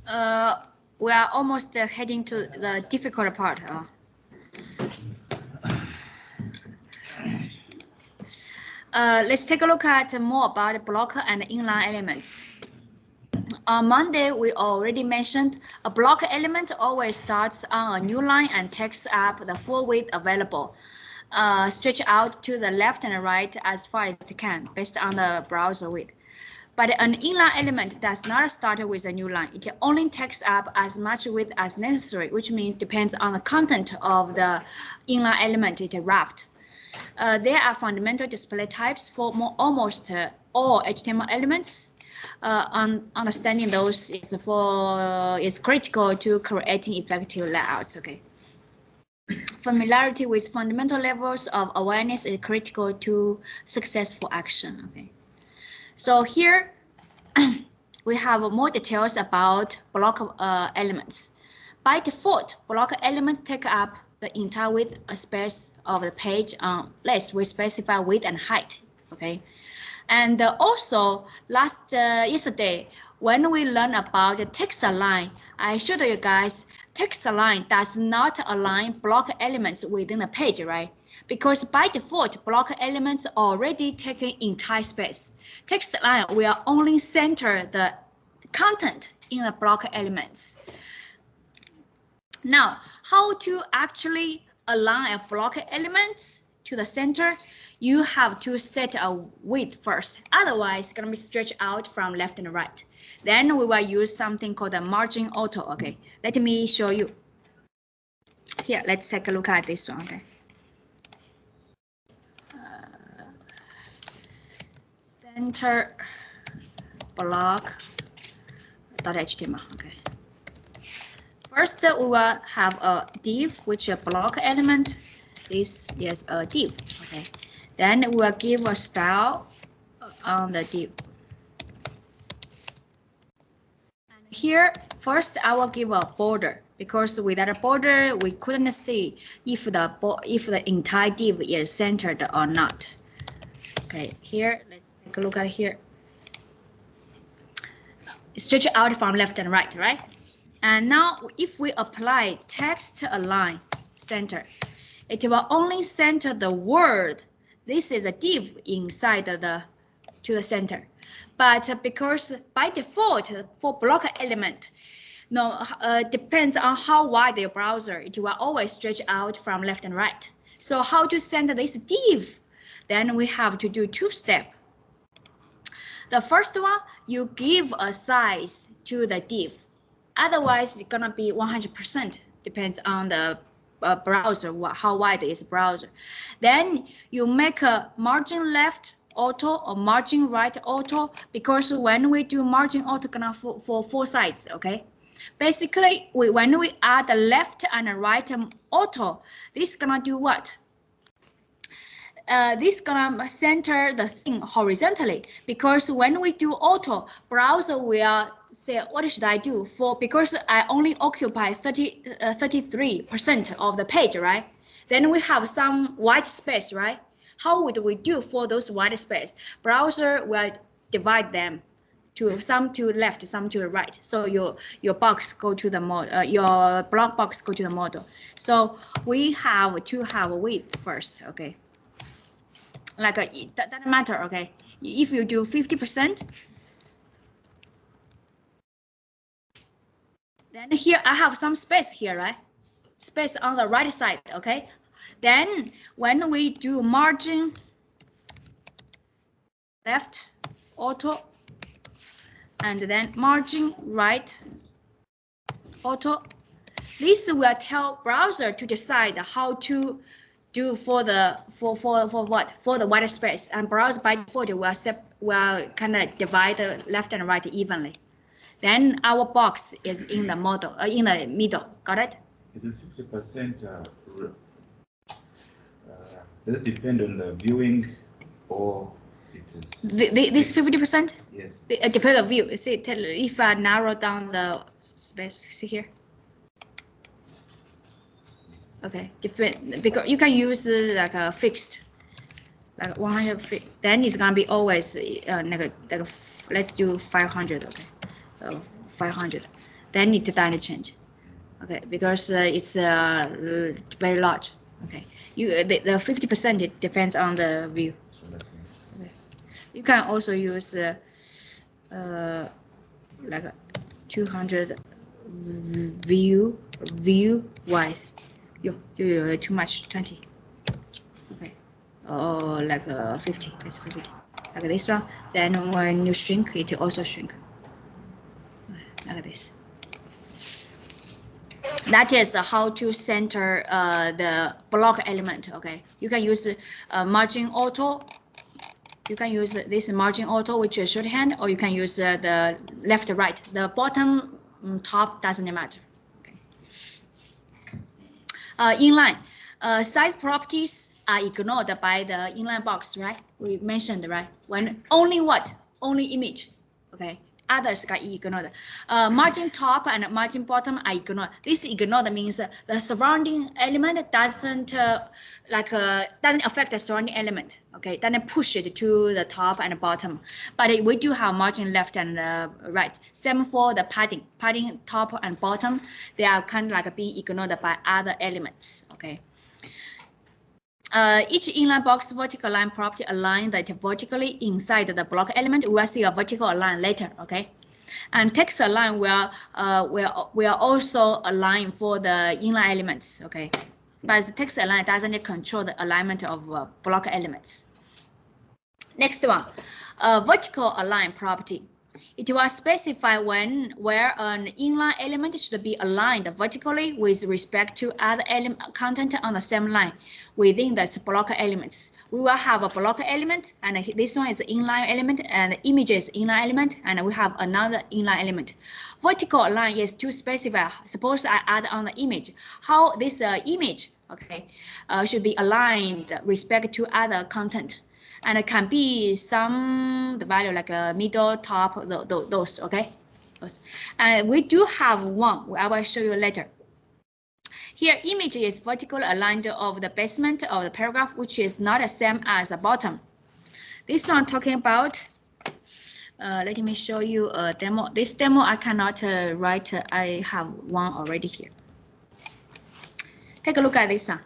We are almost heading to the difficult part. Let's take a look at more about blocker and inline elements. On Monday, we already mentioned a blocker element always starts on a new line and takes up the full width available. Stretch out to the left and right as far as it can, based on the browser width. But an inline element does not start with a new line. It only takes up as much width as necessary, which means depends on the content of the inline element it wrapped. There are fundamental display types for almost all HTML elements. Understanding those is critical to creating effective layouts. Okay. Familiarity with fundamental levels of awareness is critical to successful action. Okay. So here we have more details about block elements. By default, block elements take up the entire width space of the page unless we specify width and height. Okay. And also yesterday, when we learned about the text align, I showed you guys text align does not align block elements within the page, right? Because by default, block elements already take entire space. Text align will only center the content in the block elements. Now, how to actually align a block elements to the center? You have to set a width first. Otherwise, it's going to be stretched out from left and right. Then we will use something called a margin auto. Okay, let me show you. Here, let's take a look at this one. Okay. Center block.html. Okay. First, we will have a div, which is a block element. This is a div. Okay. Then we will give a style on the div. And here, first I will give a border because without a border, we couldn't see if the entire div is centered or not. Okay, here let's take a look at here. Stretch out from left and right, right? And now, if we apply text align center, it will only center the word. This is a div inside to the center. But because by default for block element, depends on how wide your browser, it will always stretch out from left and right. So how to center this div? Then we have to do two steps. The first one, you give a size to the div. Otherwise, it's gonna be 100%. Depends on the browser, how wide is the browser. Then you make a margin left auto or margin right auto, because when we do margin auto, gonna for 4 sides. Okay. Basically, when we add the left and right auto, this is gonna do what? This gonna center the thing horizontally, because when we do auto, browser will say, what should I do for, because I only occupy 33% of the page, right? Then we have some white space, right? How would we do for those white space? Browser will divide them to some to left, some to the right. So your box go to the model, your block box go to the model. So we have to have width first, okay? Like it doesn't matter, okay? If you do 50%, then here I have some space here, right? Space on the right side, okay? Then when we do margin left auto and then margin right auto, this will tell browser to decide how to do for the white space, and browser by default will kind of divide the left and right evenly. Then our box is in the model in the middle. Got it? This 50% does it depend on the viewing, or it is this 50%? Yes. It depends on view. See, if I narrow down the space, see here. Okay, different, because you can use like a fixed, like 100. Then it's gonna be always like let's do 500. Okay, 500. then it doesn't change. Okay, because it's very large. Okay, the 50% it depends on the view. So that's it. Okay. You can also use like 200 view width. You too much 20. Okay, or like 50. That's 50. Like this one. Then when you shrink, it also shrink. Like this. That is how to center the block element. Okay, you can use margin auto. You can use this margin auto, which is shorthand, or you can use the left right. The bottom top doesn't matter. Okay. Inline size properties are ignored by the inline box, right? We mentioned, right? When only what? Only image. Okay. Others got ignored. Margin top and margin bottom are ignored. This ignored means the surrounding element doesn't doesn't affect the surrounding element. Okay, doesn't push it to the top and bottom. But we do have margin left and right. Same for the padding top and bottom. They are kind of like being ignored by other elements. Okay. Each inline box vertical line property align that vertically inside the block element. We will see a vertical align later, okay? And text align will also align for the inline elements, okay? But the text align doesn't control the alignment of block elements. Next one, vertical align property. It will specify where an inline element should be aligned vertically with respect to other content on the same line within the block elements. We will have a block element, and this one is an inline element, and the image is inline element, and we have another inline element. Vertical align is to specify. Suppose I add on the image how this image, okay, should be aligned respect to other content. And it can be the value like a middle, top, those, okay? And we do have one, I will show you later. Here, image is vertically aligned of the basement of the paragraph, which is not the same as the bottom. This one talking about, let me show you a demo. This demo I cannot write, I have one already here. Take a look at this one.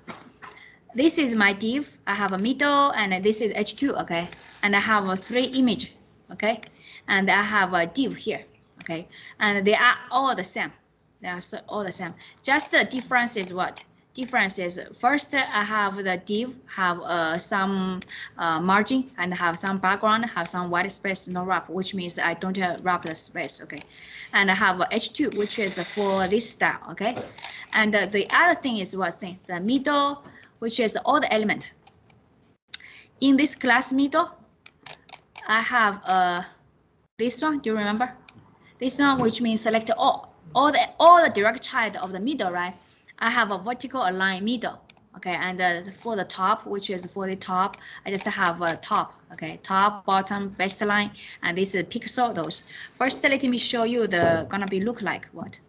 This is my div. I have a middle, and this is H2, okay? And I have 3 image, okay? And I have a div here, okay? And they are all the same. They are all the same. Just the difference is what? Difference is first I have the div have some margin and have some background, have some white space, no wrap, which means I don't wrap the space, okay? And I have H2, which is for this style, okay? And the other thing is what thing? The middle, which is all the element. In this class middle, I have this one. Do you remember? This one, which means select all the direct child of the middle, right? I have a vertical align middle, okay. And for the top, which is for the top, I just have a top, okay. Top, bottom, baseline, and this is pixel. Those. First, let me show you the gonna be look like what.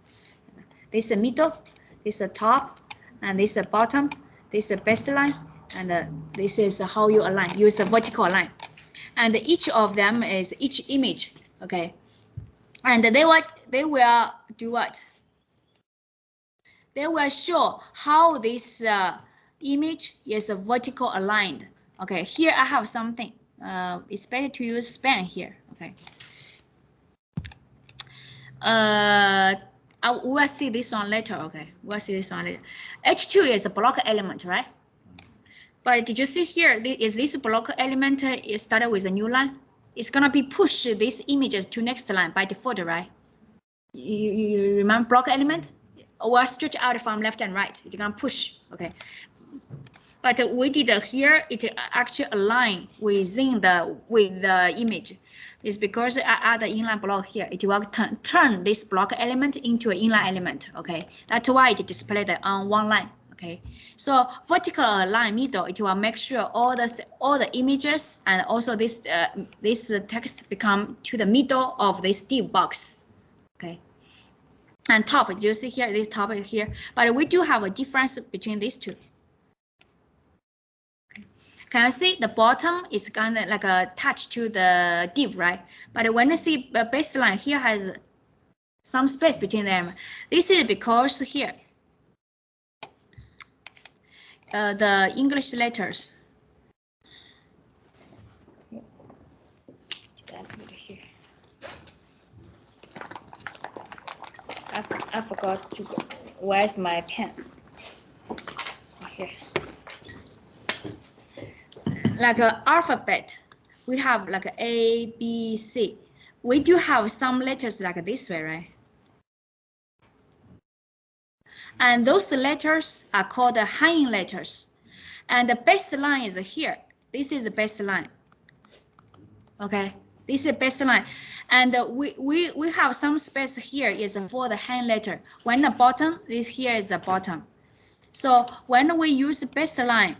This is middle, this is top, and this is bottom. This is baseline, and this is how you align. Use a vertical align, and each of them is each image, okay. And they will do what? They will show how this image is vertical aligned. Okay, here I have something. It's better to use span here. Okay. We'll see this one later, okay? We'll see this one later. H2 is a block element, right? But did you see here, is this block element is started with a new line? It's gonna be push these images to next line by default, right? You remember block element? Or stretch out from left and right, it's gonna push, okay? But we did here, it actually align within the image. It's because I add the inline block here. It will turn this block element into an inline element, okay? That's why it displayed on one line, okay? So vertical align middle, it will make sure all the images and also this text become to the middle of this div box, okay? And top, you see here, this top here, but we do have a difference between these two. Can I see the bottom is kind of like attached to the div, right? But when I see the baseline here has some space between them. This is because here, the English letters. Here. I forgot to go. Where's my pen? Here. Like an alphabet, we have like A, B, C. We do have some letters like this way, right? And those letters are called the hanging letters. And the baseline is here. This is the baseline. Okay, this is baseline. And we have some space here is for the hang letter. When the bottom, this here is the bottom. So when we use baseline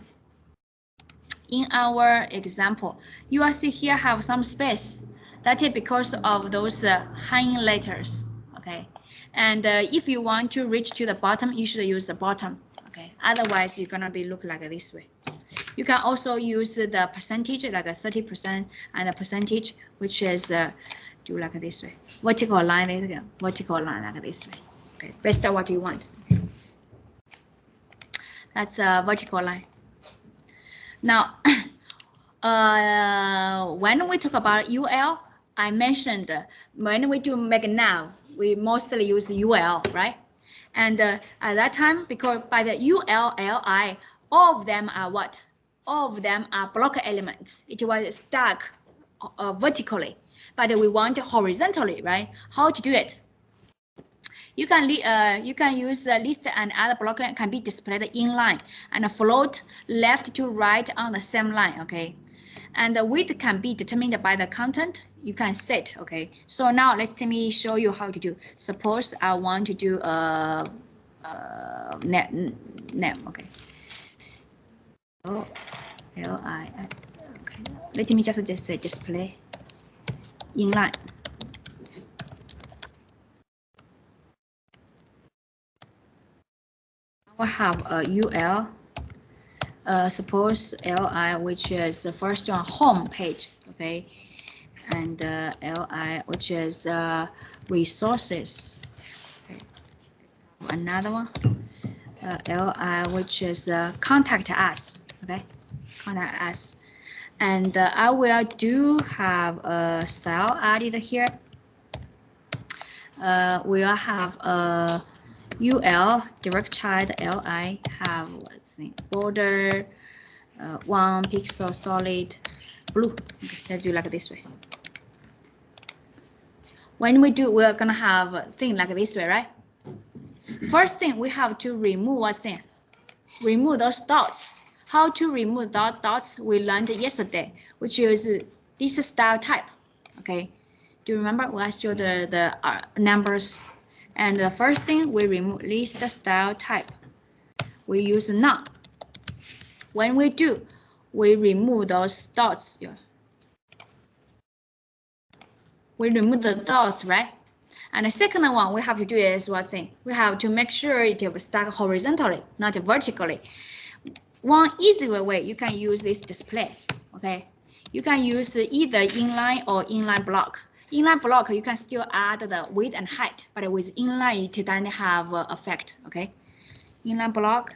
in our example, you will see here have some space. That is because of those hanging letters. Okay, and if you want to reach to the bottom, you should use the bottom. Okay, otherwise you're gonna be look like this way. You can also use the percentage, like a 30% and a percentage, which is do like this way. Vertical line, vertical line like this way. Okay, based on what you want. That's a vertical line. Now, when we talk about UL, I mentioned when we do make now, we mostly use UL, right? And at that time, because by the UL, LI, all of them are what? All of them are block elements. It was stacked vertically, but we want horizontally, right? How to do it? You can use list and other block can be displayed inline and float left to right on the same line. Okay, and the width can be determined by the content you can set. Okay, so now let me show you how to do. Suppose I want to do a name. Okay. Oh, LI. Okay. Let me just say display inline. I have a UL. Suppose LI, which is the first one, home page. Okay, and LI, which is resources. Okay. Another one, LI, which is contact us. Okay, contact us. And I will do have a style added here. We'll have a UL direct child LI have let's see, border 1 pixel solid blue. Okay, let's do like this way. When we do, we're gonna have a thing like this way, right? First thing we have to remove what's thing? Remove those dots. How to remove dots we learned yesterday, which is this style type. Okay, do you remember when I showed the numbers? And the first thing we remove list style type. We use none. When we do, we remove those dots. Yeah. We remove the dots, right? And the second one we have to do is what thing? We have to make sure it will stack horizontally, not vertically. One easy way you can use this display. Okay, you can use either inline or inline block. Inline block you can still add the width and height, but with inline it doesn't have effect. Okay, inline block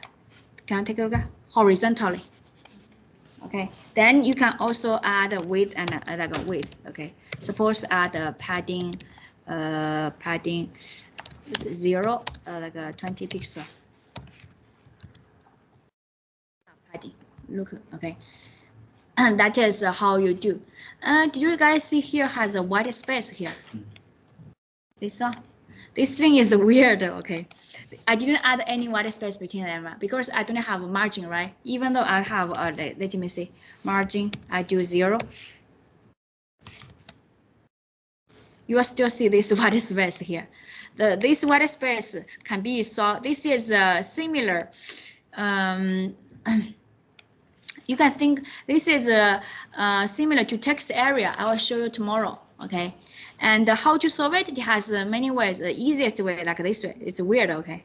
can take a look horizontally. Okay, then you can also add a width and like a width. Okay, suppose add a padding 0 like a 20 pixel. Padding, look, okay. And that is how you do. Do you guys see here has a white space here? This one? This thing is weird, okay. I didn't add any white space between them because I don't have a margin, right? Even though I have, let me see, margin, I do 0. You will still see this white space here. This white space can be solved. This is similar. You can think this is similar to text area. I will show you tomorrow. Okay, and how to solve it? It has many ways. The easiest way, like this way. It's weird. Okay.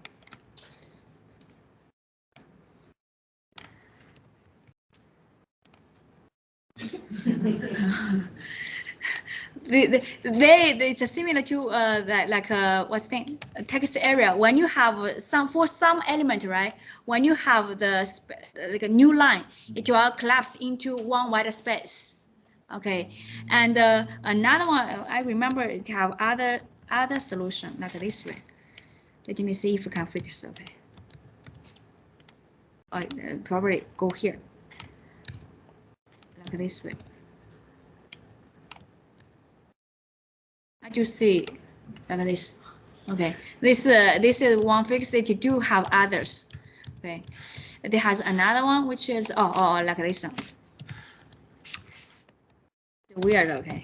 it's similar to that, like what's the thing, text area. When you have some element, right? When you have like a new line, it will collapse into one white space. Okay, and another one I remember it have other solution like this way. Let me see if we can fix. Okay, probably go here like this way. I just see like this. Okay, this is one fix. It do have others. Okay, it has another one which is like this one. Weird. Okay.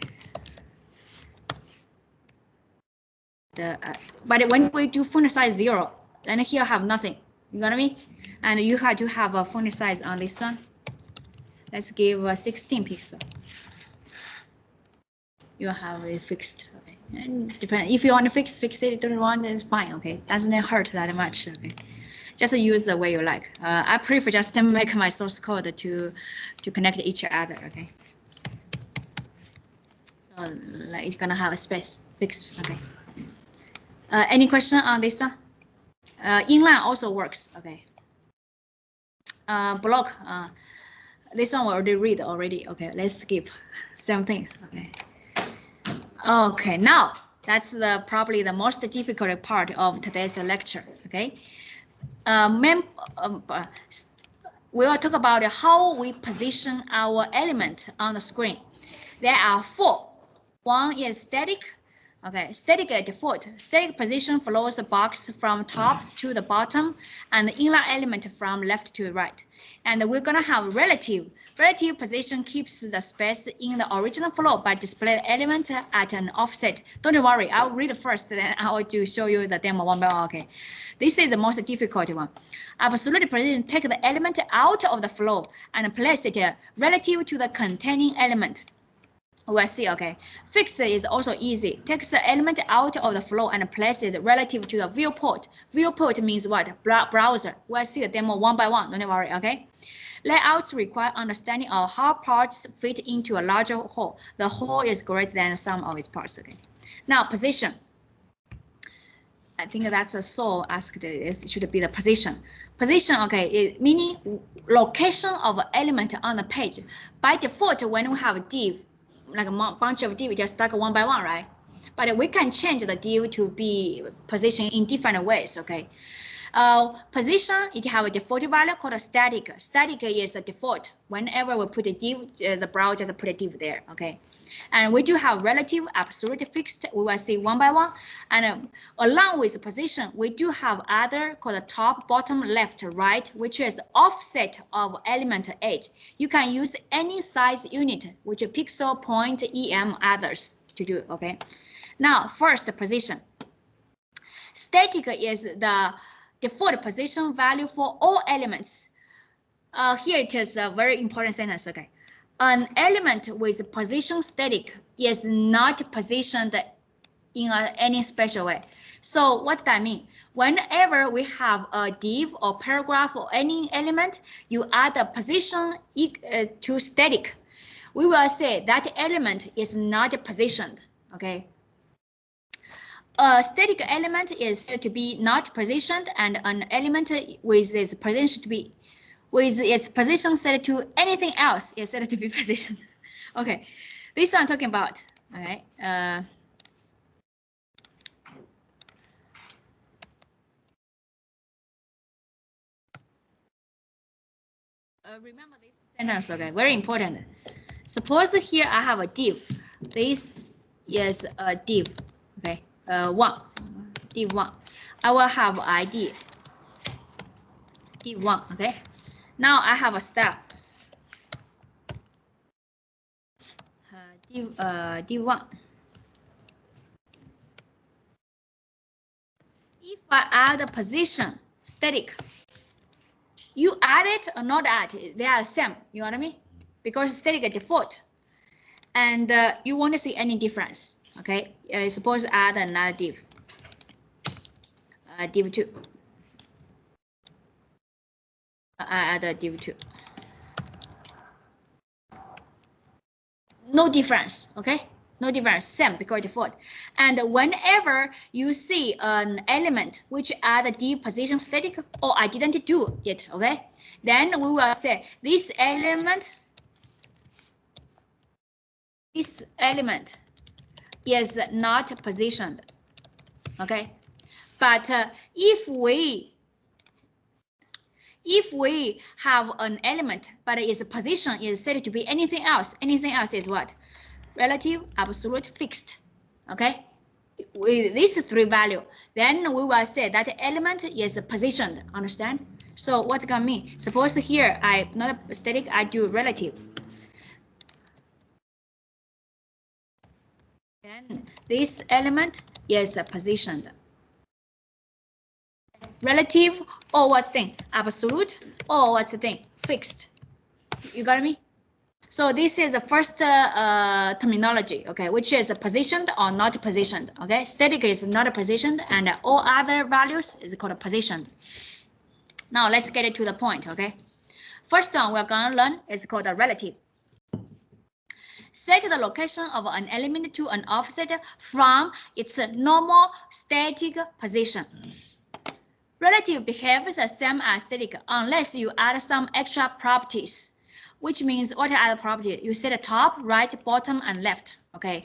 But when we do font size 0, then here have nothing. You got me? And you have to have a font size on this one. Let's give 16 pixel. You have it fixed. Okay. And depend if you want to fix it. Don't want it's fine. Okay. Doesn't hurt that much. Okay. Just use the way you like. I prefer just to make my source code to connect each other. Okay. So like it's gonna have a space fixed. Okay. Any question on this one? Inline also works. Okay. Block. This one we already read already. Okay, let's skip. Same thing. Okay. Okay, now that's probably the most difficult part of today's lecture. Okay. We will talk about how we position our element on the screen. There are 4. One is static. Okay, static default. Static position follows a box from top to the bottom and the inline element from left to right. And we're gonna have relative. Relative position keeps the space in the original flow but display the element at an offset. Don't worry, I'll read first, then I'll show you the demo one by one. Okay, this is the most difficult one. Absolute position, take the element out of the flow and place it relative to the containing element. We'll see. Okay, fixed is also easy. Take the element out of the flow and place it relative to the viewport. Viewport means what? Browser. We'll see the demo one by one. Don't worry. Okay. Layouts require understanding of how parts fit into a larger whole. The whole is greater than the sum of its parts. Okay. Now position. I think that's a Saul asked. It should be the position. Position. Okay, meaning location of an element on the page. By default, when we have a div, like a bunch of div, we just stack one by one, right? But we can change the div to be positioned in different ways. Okay. Position, it have a default value called static. Static is a default. Whenever we put a div, the browser just put a div there. Okay. And we do have relative, absolute, fixed. We will see one by one. And along with position, we do have other called top, bottom, left, right, which is offset of element edge. You can use any size unit, which is pixel, point, em, others to do. Okay. Now, first position. Static is the default position value for all elements. Here it is a very important sentence. Okay. An element with position static is not positioned in any special way. So what does that mean? Whenever we have a div or paragraph or any element, you add a position to static. We will say that element is not positioned. Okay. A static element is said to be not positioned, and an element with its position to be set to anything else is said to be positioned. Okay, this I'm talking about. Okay. Remember this sentence. Okay, very important. Suppose here I have a div. This is a div. Okay. Div 1. I will have ID div 1. Okay. Now I have a style. Div 1. If I add a position static, you add it or not add it, they are the same. You know what I mean? Because static is default, and you won't see any difference. Okay. Suppose add another div. Div 2. I add a div 2. No difference. Okay. No difference, same because default. And whenever you see an element which at the div position static, or I didn't do it, okay? Then we will say this element is not positioned, okay? But if we have an element but its position is set to be anything else is what? Relative, absolute, fixed, okay? With these three values, then we will say that element is positioned, understand? So what's gonna mean? Suppose here I not static, I do relative. Then this element is positioned. Relative or what's thing? Absolute or what's the thing? Fixed. You got me? So this is the first terminology, okay, which is positioned or not positioned, okay? Static is not positioned, and all other values is called positioned. Now let's get it to the point, okay? First one we're gonna learn is called a relative. Set the location of an element to an offset from its normal static position. Relative behaves the same as static unless you add some extra properties. Which means what are the properties? You set the top, right, bottom, and left, okay?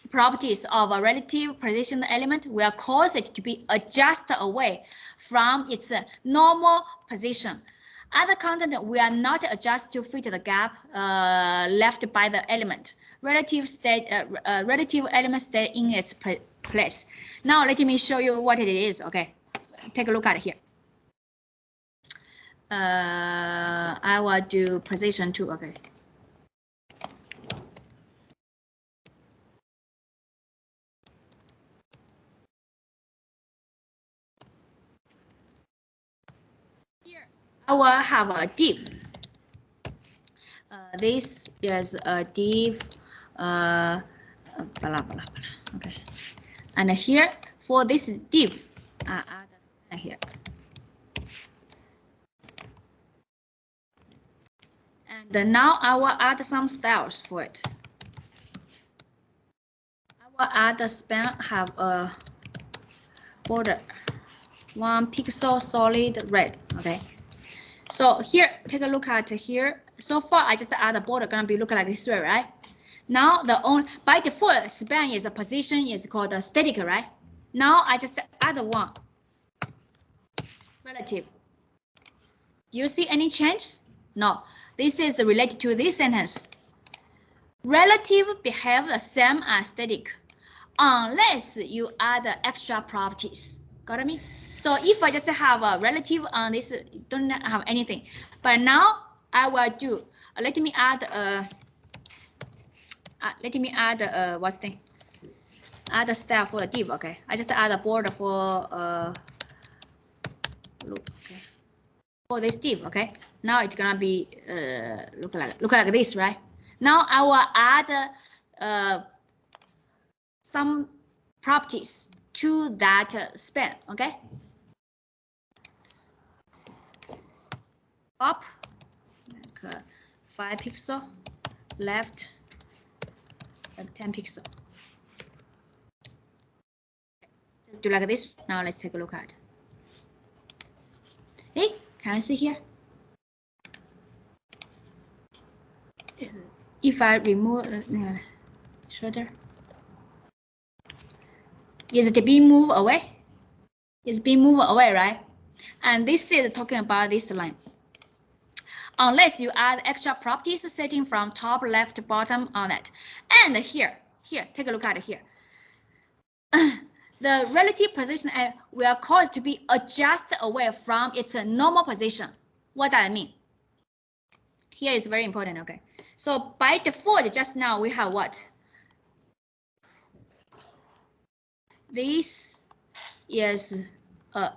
Properties of a relative position element will cause it to be adjusted away from its normal position. Other content will not adjust to fit the gap left by the element. Relative element stay in its place. Now let me show you what it is, okay? Take a look at it here. I will do position 2, okay. Here, I will have a div. This is a div, blah, blah, blah, okay. And here, for this div, add here. And now I will add some styles for it. I will add the span have a border, 1 pixel solid red, okay? So here, take a look at here. So far, I just add a border, gonna be looking like this way, right? Now by default, span is a position is called a static, right? Now I just add one relative. Do you see any change? No. This is related to this sentence. Relative behave the same as static unless you add extra properties. Got me? So if I just have a relative on this, don't have anything. But now I will do. Let me add what's the thing? Add a style for a div. Okay, I just add a border for look. Okay, for this div. Okay, now it's gonna be look like this, right? Now I will add some properties to that span. Okay. Up, like 5 pixel, left, like 10 pixel. Do like this. Now let's take a look at. Hey, can I see here? If I remove shoulder, is it being moved away? It's being moved away, right? And this is talking about this line. Unless you add extra properties setting from top, left, bottom on it. And here, take a look at it here. The relative position will cause to be adjusted away from its normal position. What does that mean? Here is very important, okay? So by default, just now we have what? This is a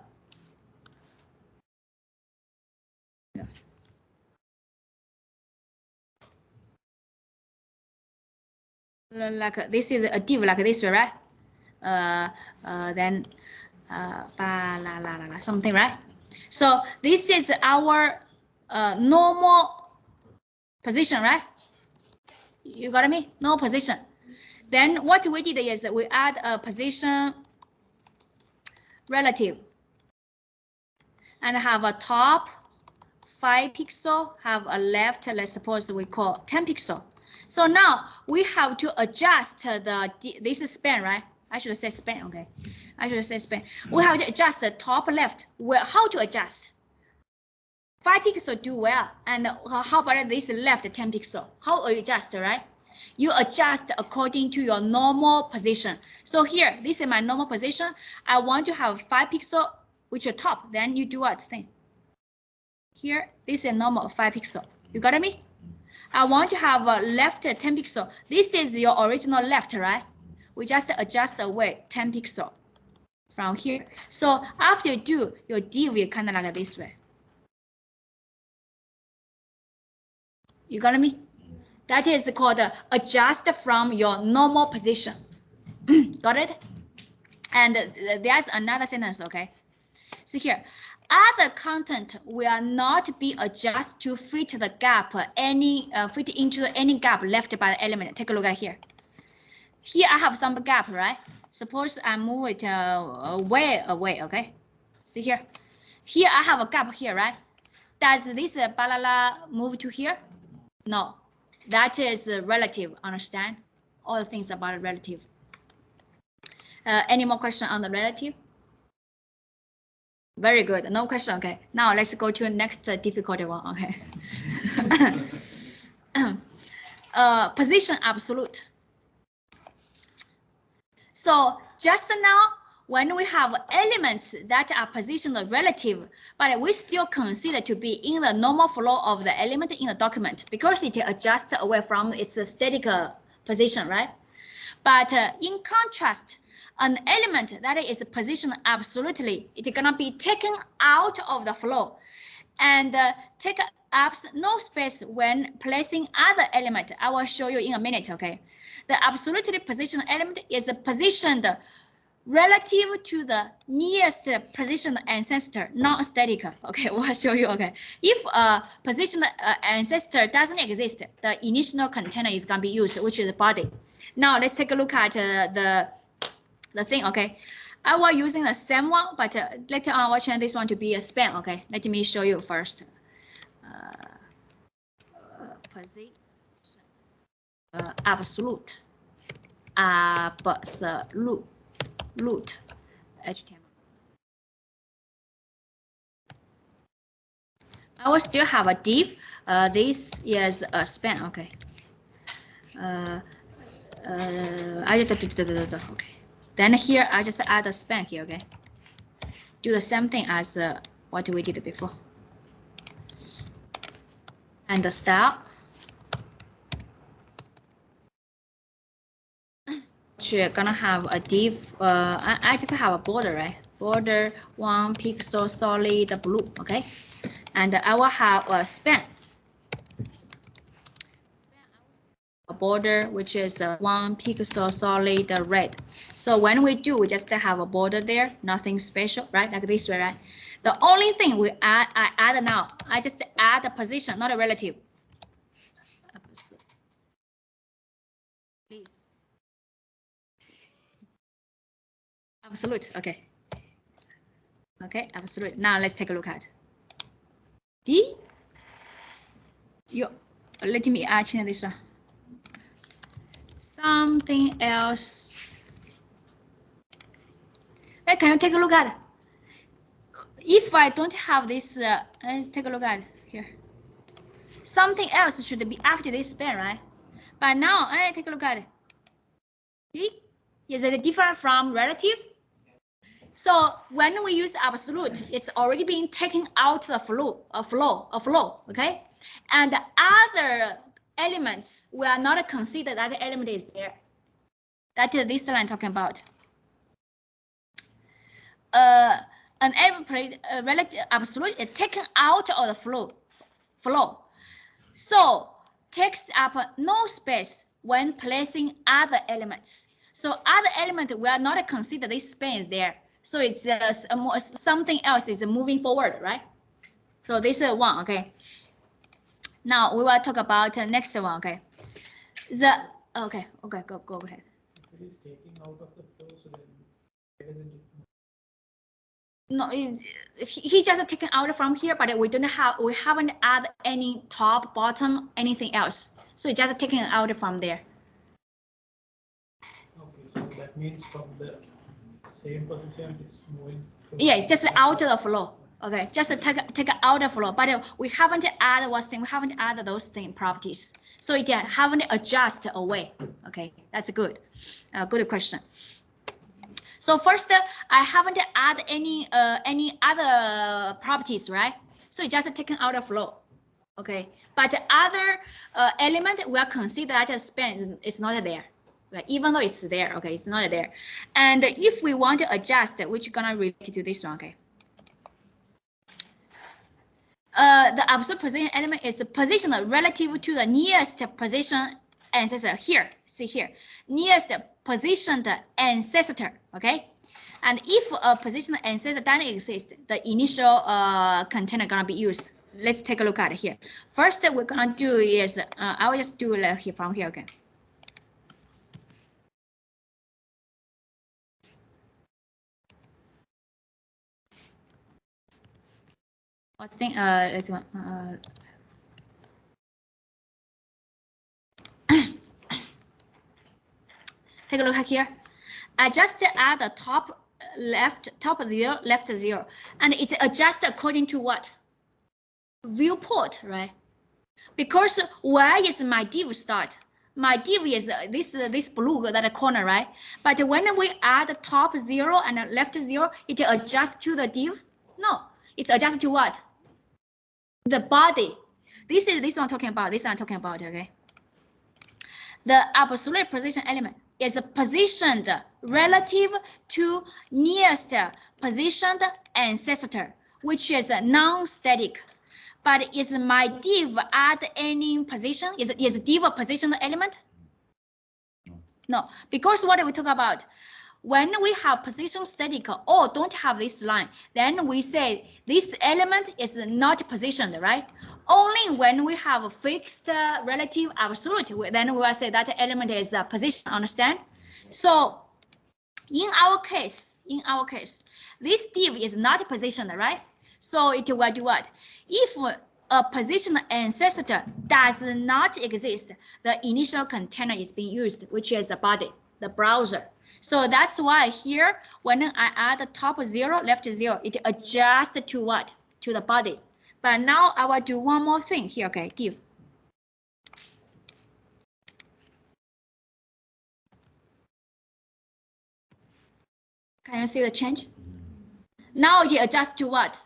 like this is a div like this, right? Then something, right? So this is our normal position, right? You got me? No position. Then what we did is we add a position relative and have a top 5 pixel, have a left, let's suppose we call 10 pixel. So now we have to adjust this span, right? I should say span, okay. I should say span. We have to adjust the top left. Well, how to adjust? 5 pixel do well, and how about this left 10 pixel? How you adjust, right? You adjust according to your normal position. So here, this is my normal position. I want to have 5 pixel, which is top. Then you do what thing? Here, this is normal 5 pixel. You got me? I want to have a left 10 pixel. This is your original left, right? We just adjust away 10 pixel from here. So after you do, your div will kind of like this way. You got me? That is called adjust from your normal position. Got it? And there's another sentence, okay? So here, other content will not be adjusted to fit the gap, fit into any gap left by the element. Take a look at here. Here I have some gap, right? Suppose I move it way away, okay? See here. Here I have a gap here, right? Does this balala move to here? No. That is relative, understand? All the things about relative. Any more question on the relative? Very good, no question, okay. Now let's go to the next difficult one, okay. Position absolute. So just now, when we have elements that are positioned relative, but we still consider to be in the normal flow of the element in the document because it adjusts away from its static position, right? But in contrast, an element that is positioned absolutely, it's gonna be taken out of the flow and take up no space when placing other element. I will show you in a minute, okay? The absolutely positioned element is positioned relative to the nearest positioned ancestor, non-static. Okay, we'll show you. Okay, if a positioned ancestor doesn't exist, the initial container is gonna be used, which is the body. Now let's take a look at the thing. Okay, I was using the same one, but later on I will change this one to be a span. Okay, let me show you first. Position absolute HTML. I will still have a div. This is a span. Okay. Okay. Then here I just add a span here. Okay. Do the same thing as what we did before. And the style. We're gonna have a div. I just have a border, right? Border 1 pixel solid blue. Okay. And I will have a span. A border which is 1 pixel solid red. So when we do, we just have a border there, nothing special, right? Like this way, right? The only thing I add now, I just add a position, not a relative. Please. Absolute, okay. Okay, absolute. Now let's take a look at D. Let me change this one. Something else. Hey, can you take a look at it? If I don't have this, let's take a look at it here. Something else should be after this span, right? But now, take a look at it. See? Is it different from relative? So when we use absolute, it's already being taken out the flow, okay? And the other elements will not consider that the element is there. That is this line talking about. An element relative absolute is taken out of the flow. So takes up no space when placing other elements. So other element will not consider this span is there. So it's something else is moving forward, right? So this is one, okay. Now we will talk about next one, okay. Go ahead. It is taking out of the flow, so then where does it? No, he just taken out from here, but we haven't add any top, bottom, anything else. So it's just taken out from there. Okay, so that means from the same positions it's moving. Yeah, just out the flow. Okay, just take out the flow, but we haven't added we haven't added those properties. So it haven't adjust away. Okay, that's good. Good question. So first, I haven't added any other properties, right? So it's just taken out the flow. Okay, but the other element we are consider that span is not there. Right? Even though it's there, okay, it's not there. And if we want to adjust, which is gonna relate to this one, okay. The absolute position element is positioned relative to the nearest position ancestor. Here, see here, nearest positioned ancestor, okay? And if a position ancestor doesn't exist, the initial container gonna be used. Let's take a look at it here. First, we're gonna do is, I will just do it here from here again. What's thing? Let's one. Take a look at here. I just add the top left, top 0, left 0, and it's adjusted according to what? Viewport, right? Because where is my div start? My div is this blue, that corner, right? But when we add the top 0 and left 0, it adjusts to the div? No, it's adjusted to what? The body. This is this one talking about. This one talking about, okay? The absolute position element is positioned relative to nearest positioned ancestor, which is non-static. But is my div at any position? Is div a position element? No, because what we talk about, when we have position static or don't have this line, then we say this element is not positioned, right? Only when we have a fixed relative absolute, then we will say that element is position, understand? So in our case, this div is not positioned, right? So it will do what? If a position ancestor does not exist, the initial container is being used, which is the body, the browser. So that's why here, when I add the top 0, left 0, it adjusts to what? To the body. But now I will do one more thing here, okay, div. Can you see the change? Now it adjusts to what?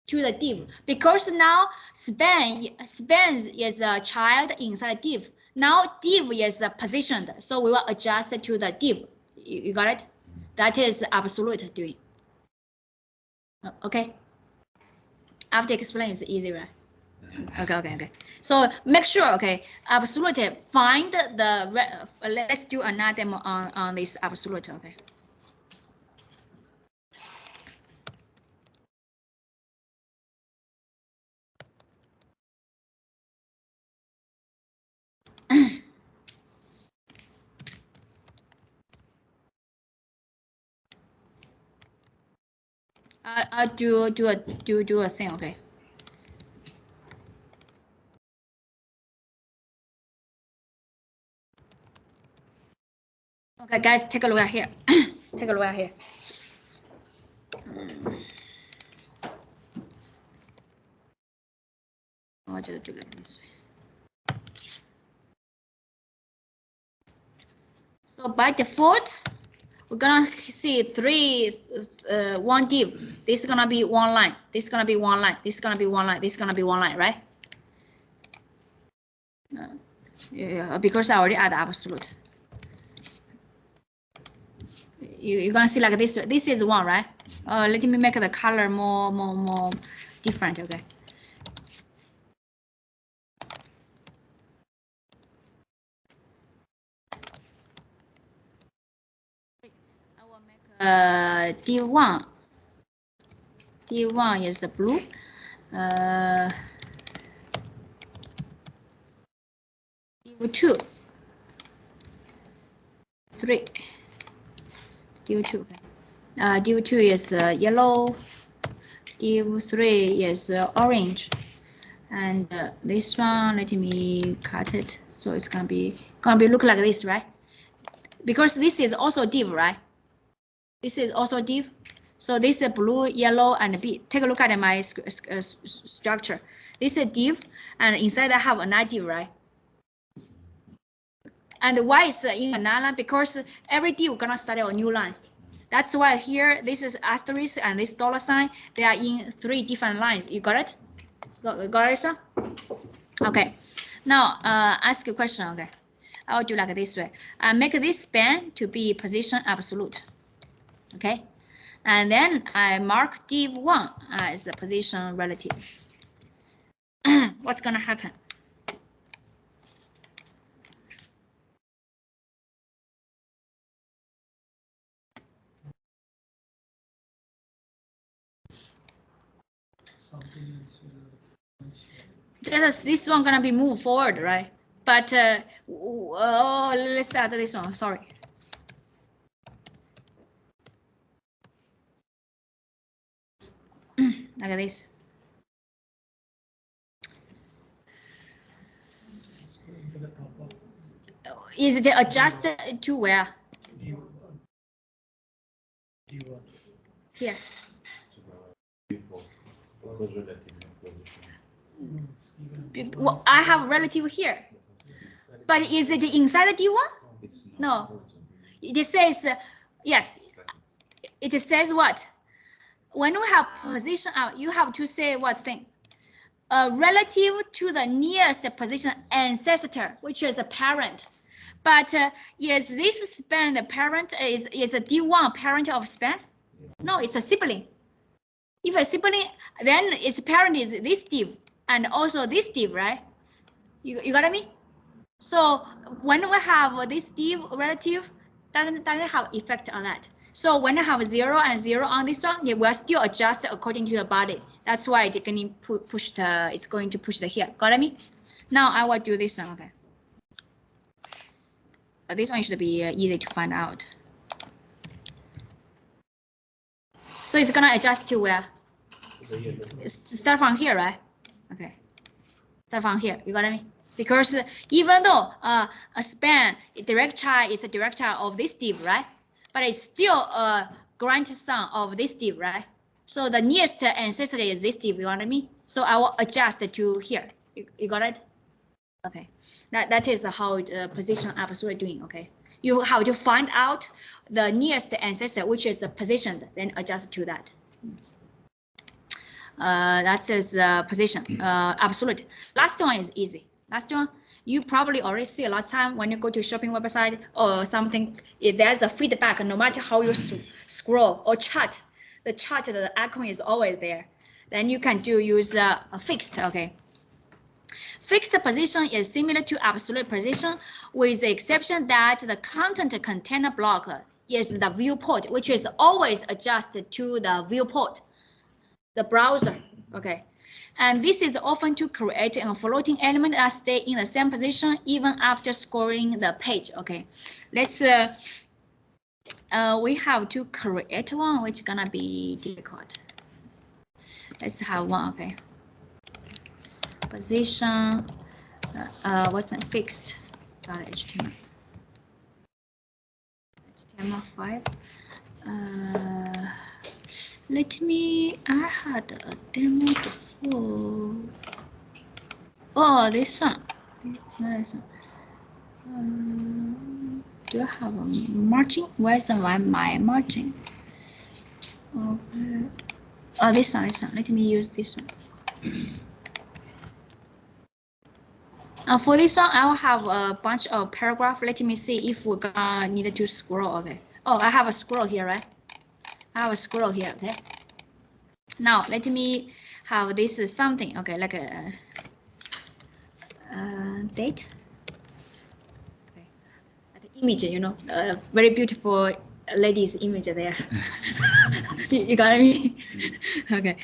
To the div. Because now span is a child inside div. Now div is positioned, so we will adjust to the div. You got it? That is absolute doing. Okay. After explain, it's easy, right? Okay. So make sure, okay, absolute, find the, let's do another demo on this absolute, okay. I do a thing, okay. Okay, guys, take a look at here. Take a look at here. I'll just do it this way. So by default, we're gonna see one div. This is gonna be one line. This is gonna be one line. This is gonna be one line. This is gonna be one line, right? Yeah, because I already add absolute. You're gonna see like this. This is one, right? Let me make the color more different. Okay. I will make D1. D1 is blue. D2. 3. Div 2. Okay. Div 2 is yellow. Div 3 is orange. And this one, let me cut it. So it's gonna be look like this, right? Because this is also div, right? This is also div. So this is blue, yellow, and B. Take a look at my structure. This is div, and inside I have another div, right? And why it's in another line? Because every div gonna start a new line. That's why here this is asterisk and this dollar sign. They are in 3 different lines. You got it? Got it, sir? Okay. Now ask a question. Okay. I'll do like this way. Make this span to be position absolute. Okay. And then I mark div 1 as a position relative. What's gonna happen? This one gonna be moved forward, right? But let's add this one. Sorry. Like this. Is it adjusted to where? Here. Well, I have relative here. But is it inside the D1? No. It says, yes. It says what? When we have position out, you have to say what thing? Relative to the nearest position ancestor, which is a parent. But is this span the parent? Is a D1 parent of span? No, it's a sibling. If a sibling, then its parent is this div and also this div, right? You got me? So when we have this div relative, doesn't have effect on that. So when I have 0 and 0 on this one, it will still adjust according to the body. That's why it's going to push the, it's going to push the here. Got me? Now I will do this one. Okay. This one should be easy to find out. So it's gonna adjust to where? Start from here, right? Okay. Start from here. You got me? Because even though a span direct child is a direct child of this div, right? But it's still a grandson of this div, right? So the nearest ancestor is this div. You got me? So I will adjust to here. You got it? Okay. That is how position absolute doing. Okay. You have to find out the nearest ancestor, which is positioned, then adjust to that. That is position, absolute. Last one is easy. Last one, you probably already see last time when you go to shopping website or something, there's a feedback no matter how you scroll or chart. The chart, the icon is always there. Then you can use a fixed, okay. Fixed position is similar to absolute position with the exception that the content container block is the viewport, which is always adjusted to the viewport, the browser, okay. And this is often to create a floating element that stay in the same position even after scrolling the page, okay. Let's, we have to create one, which is gonna be difficult. Let's have one, okay. Position, what's that? Fixed .html. HTML5. Let me, I had a demo before. Oh, this one. Nice. Do I have a margin? Where's my margin? Okay. Oh, this one. Let me use this one. For this one, I'll have a bunch of paragraph. Let me see if we need to scroll. Okay. Oh, I have a scroll here, right? I have a scroll here. Okay. Now let me have this something. Okay, like a date. Okay, like an image. You know, very beautiful lady's image there. You got me? Okay.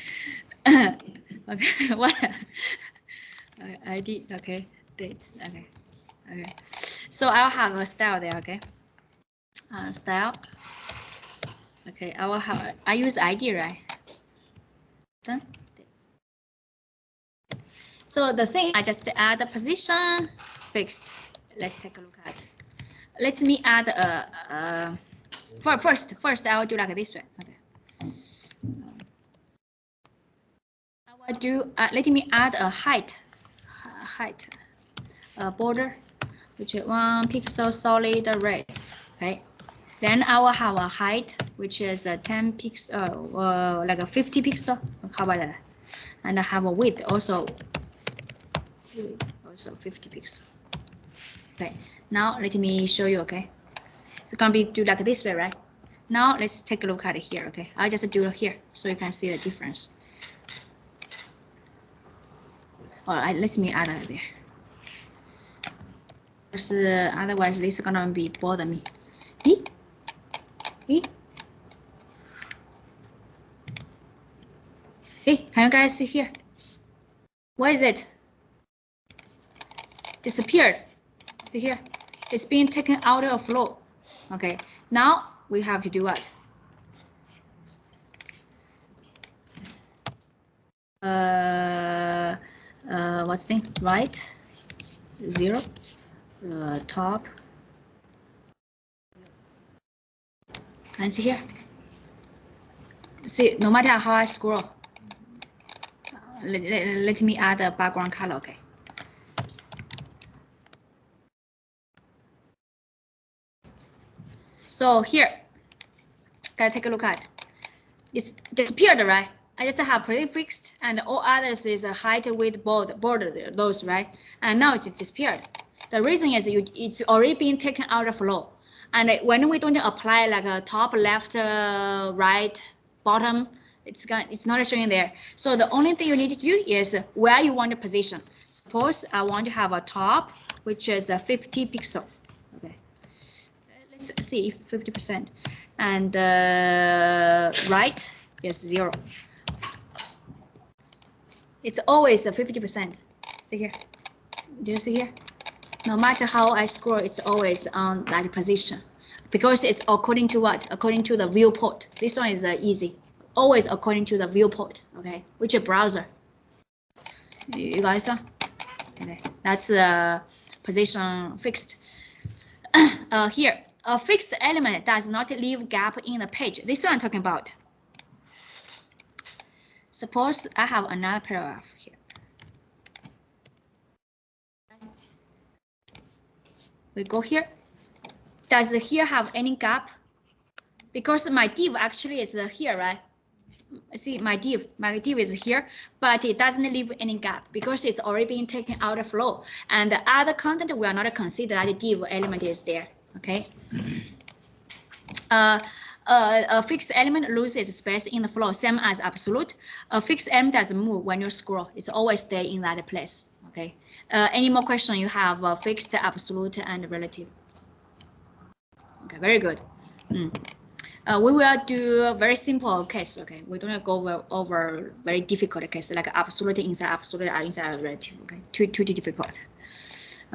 Okay. What? ID. Okay. Date. Okay. So I'll have a style there. Okay. style. Okay, I use ID, right? Done. So the thing, I just add the position fixed. Let's take a look at. Let me add first I will do like this way. Okay. I will do let me add a height border, which is 1 pixel solid red. Okay. Then I will have a height, which is a 10 pixel, like a 50 pixel. How about that? And I have a width also 50 pixel. Okay. Now let me show you. Okay. It's gonna be do like this way, right? Now let's take a look at it here. Okay. I'll just do it here so you can see the difference. All right. Let me add it there. Because otherwise this is gonna be bother me. Hey, can you guys see here? What is it? Disappeared. See here? It's being taken out of flow. Okay, now we have to do what? What's the thing? Right, 0, top. And see here? See, no matter how I scroll, let me add a background color, okay? So here, guys, take a look at. It's disappeared, right? I just have prefixed and all others is a height, width, border, those, right? And now it disappeared. The reason is it's already been taken out of flow. And when we don't apply like a top, left, right, bottom, it's not showing there. So the only thing you need to do is where you want to position. Suppose I want to have a top, which is a 50 pixel. Okay. Let's see if 50%. And right is 0. It's always a 50%. See here. Do you see here? No matter how I scroll, it's always on that position. Because it's according to what? According to the viewport. This one is easy. Always according to the viewport, okay? Which browser? You guys saw? Okay, that's position fixed. Here, a fixed element does not leave gap in the page. This one I'm talking about. Suppose I have another paragraph here. We go here. Does here have any gap? Because my div actually is here, right? See, my div is here, but it doesn't leave any gap because it's already been taken out of flow. And the other content will not consider that the div element is there, okay? A fixed element loses space in the flow, same as absolute. A fixed element doesn't move when you scroll. It's always stay in that place, okay? Any more question you have fixed, absolute, and relative? Okay, very good. We will do a very simple case, okay? We don't go over very difficult case like absolute inside absolute or inside relative, okay? Too difficult.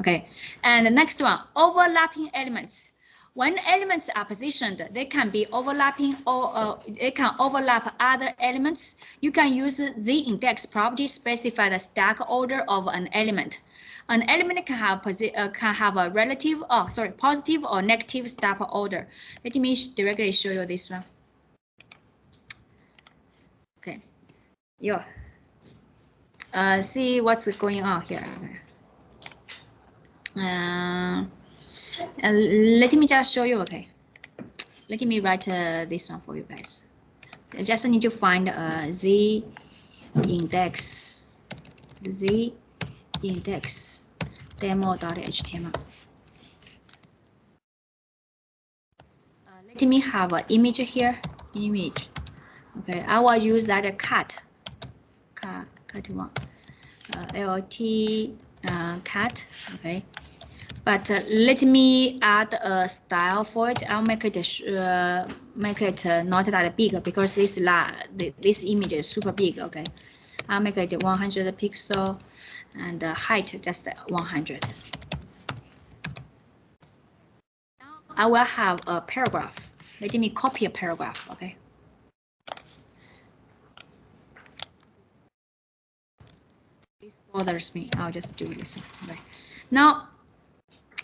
Okay, and the next one, overlapping elements. When elements are positioned, they can be overlapping or they can overlap other elements. You can use the index property to specify the stack order of an element. An element can have a relative, positive or negative stack order. Let me directly show you this one. Okay, yeah. See what's going on here. Let me just show you. Okay, let me write this one for you guys. I just need to find z index demo.html. Let me have an image here. Image. Okay, I will use that cut one. LT cut. Okay. But let me add a style for it. I'll make it not that big because this image is super big. Okay, I'll make it 100 pixel and height just 100. Now I will have a paragraph. Let me copy a paragraph, okay? This bothers me. I'll just do this one. Okay. Now,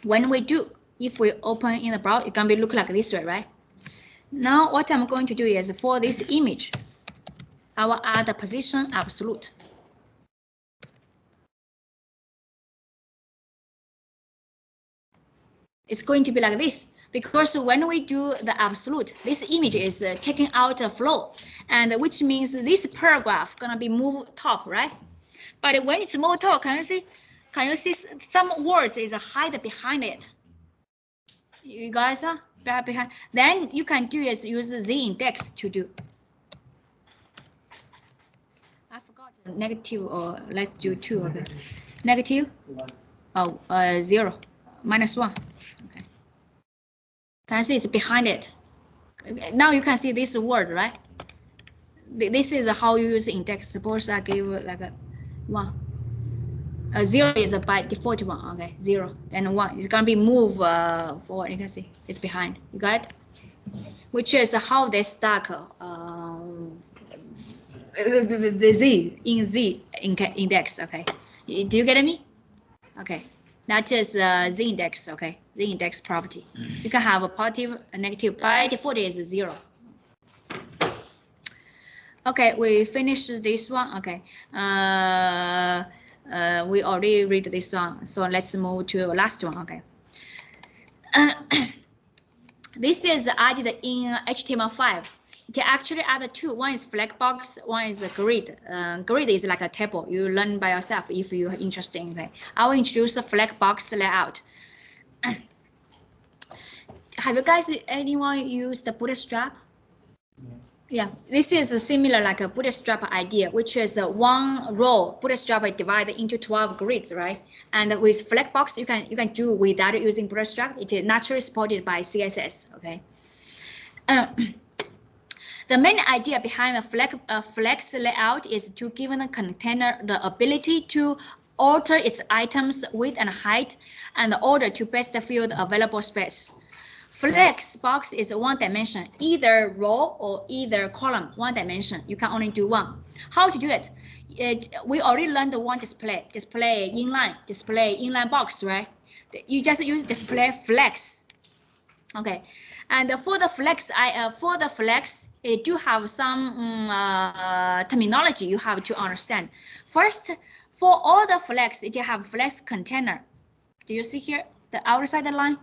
when we do, if we open in the browser, it's gonna be look like this way, right? Now, what I'm going to do is for this image, I will add a position absolute. It's going to be like this because when we do the absolute, this image is taking out a flow, and which means this paragraph gonna be moved top, right? But when it's moved top, can you see? Can you see some words is hide behind it? You guys are behind. Then you can do is use the index to do. I forgot negative, or let's do 2. Okay, negative. Oh, 0, -1. Okay. Can you see it's behind it? Now you can see this word, right? This is how you use index. Suppose I give like a 1. 0 is by default 1. Okay, 0. Then 1 is gonna be move forward. You can see it's behind. You got it? Which is how they stack the Z in Z index. Okay, do you get me? Okay, that is Z index. Okay, Z index property. You can have a positive, a negative. By default is 0. Okay, we finished this one. Okay, we already read this one, so let's move to the last one. Okay. This is added in HTML5. It actually added 2. One is flag box, one is a grid. Grid is like a table. You learn by yourself if you're interested in it. I will introduce a flag box layout. Have you guys, anyone used the Bootstrap? Yes. Yeah, this is similar like a Bootstrap idea, which is one row. Bootstrap divided into 12 grids, right? And with Flexbox, you can do without using Bootstrap. It is naturally supported by CSS. Okay. The main idea behind the Flex layout is to give the container the ability to alter its items width and height, and order to best fill the available space. Flex box is one dimension, either row or either column, one dimension. You can only do one. How to do it? We already learned the one display inline box, right? You just use display flex. Okay, and for the flex, it do have some terminology you have to understand. First, for all the flex, it have flex container. Do you see here the outside line?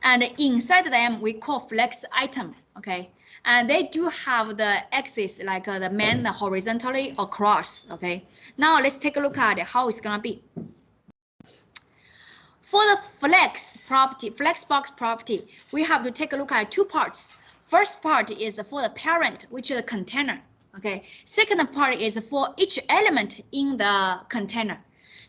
And inside them, we call flex item, okay? And they do have the axis, like the main horizontally across, okay? Now let's take a look at how it's gonna be. For the flex box property, we have to take a look at 2 parts. First part is for the parent, which is the container, okay? Second part is for each element in the container.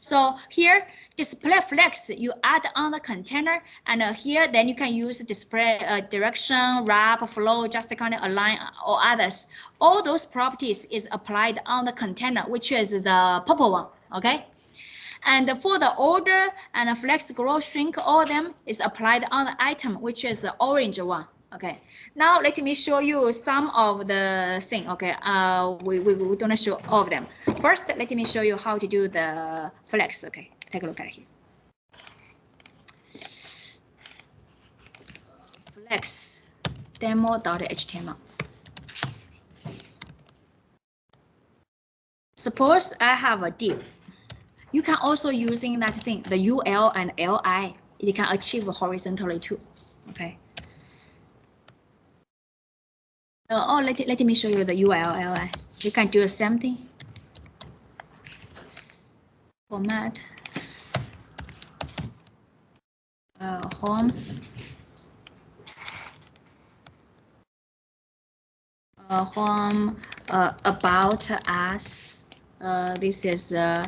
So here, display flex, you add on the container, and here, then you can use display direction, wrap, flow, just kind of align or others. All those properties is applied on the container, which is the purple one, okay? And for the order and flex, grow, shrink, all of them is applied on the item, which is the orange one. Okay, now let me show you some of the thing. Okay, we don't show all of them. First, let me show you how to do the flex. Okay, take a look at it here. Flex demo.html. Suppose I have a div. You can also using that thing, the UL and LI. It can achieve horizontally too. Okay. Let me show you the ULLI. You can do the same thing. Format. Home. Home. About us. This is a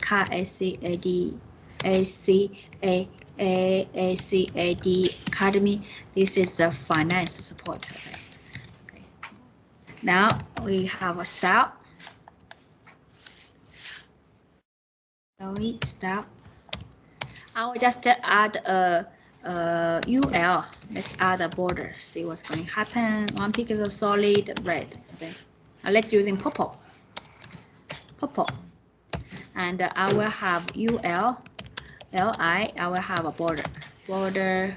car. ACAD Academy. This is the finance support. Okay. Now we have a style. Style. I will just add a UL. Let's add a border. See what's going to happen. 1 pixel solid red. Okay. Let's use in purple. Purple. And I will have UL. LI. I will have a border. Border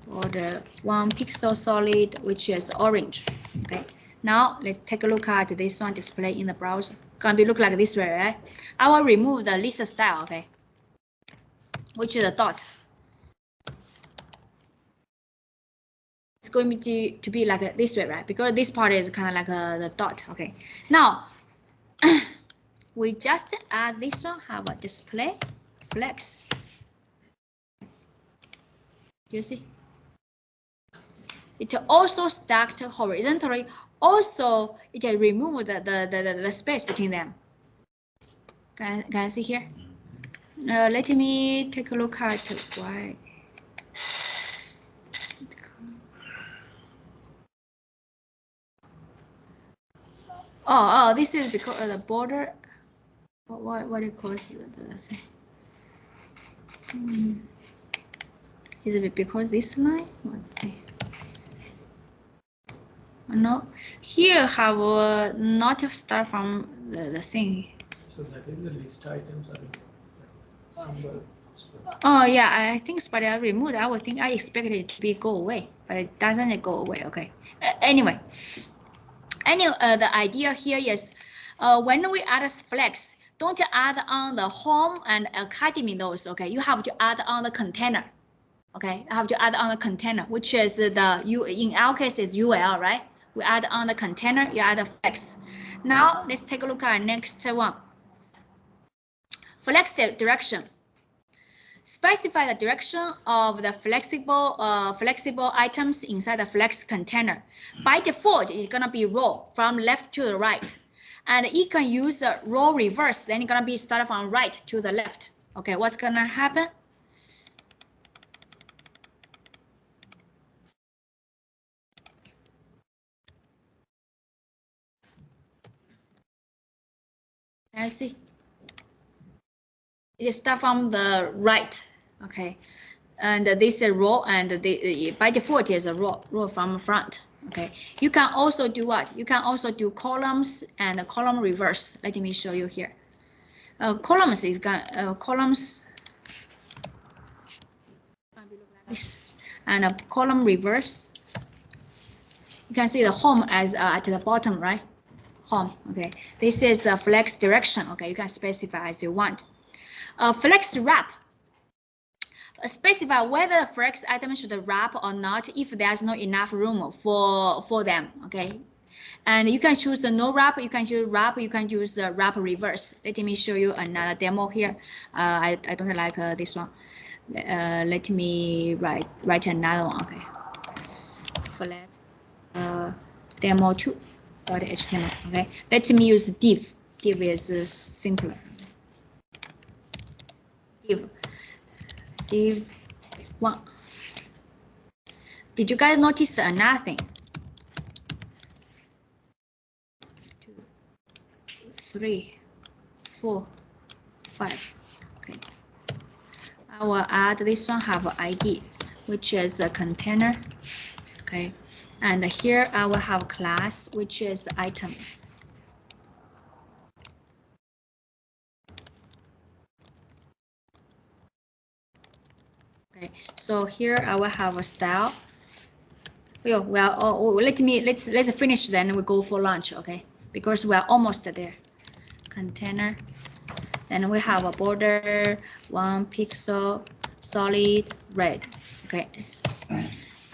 1 pixel solid, which is orange. Okay. Now let's take a look at this one display in the browser. Gonna be look like this way, right? I will remove the list style, okay, which is a dot. It's going to be like this way, right? Because this part is kind of like the dot, okay. Now we just add this one, have a display flex. Do you see? It also stacked horizontally. Also, it removed the space between them. Can I see here? Let me take a look at why. Oh, this is because of the border. What do you call it? Is it because this line? Let's see. No, here have not start from the thing. So that is the list items are symbol. Oh yeah, I think but I removed. I would think I expected it to be go away, but it doesn't go away. Okay. Anyway, the idea here is when we add a flex, don't add on the home and academy nodes. Okay, you have to add on the container. Okay, I have to add on the container, which is the in our case is UL, right? We add on the container, you add a flex. Now let's take a look at next one. Flex direction. Specify the direction of the flexible items inside the flex container. By default, it's gonna be row from left to the right, and you can use a row reverse. Then it's gonna be start from right to the left. Okay, what's gonna happen? I see. It starts from the right, okay, and this is row, and by default is a row from front. Okay, you can also do what? You can also do columns and column reverse. Let me show you here. Columns is columns, and a column reverse. You can see the home as at the bottom, right? Home. Okay, this is a flex direction. Okay, you can specify as you want. Flex wrap. Specify whether flex item should wrap or not if there's not enough room for them. Okay, and you can choose the no wrap, you can choose wrap, you can use wrap reverse. Let me show you another demo here. I don't like this one. Let me write another one. Okay, flex demo 2.html. Okay, let me use div. Div is simpler. Div 1. Did you guys notice another thing? 2, 3, 4, 5. Okay. I will add this one have an ID, which is a container. Okay. And here I will have class, which is item. Okay, so here I will have a style. Well, let's finish, then we go for lunch, okay? Because we are almost there. Container. Then we have a border, 1 pixel, solid red. Okay.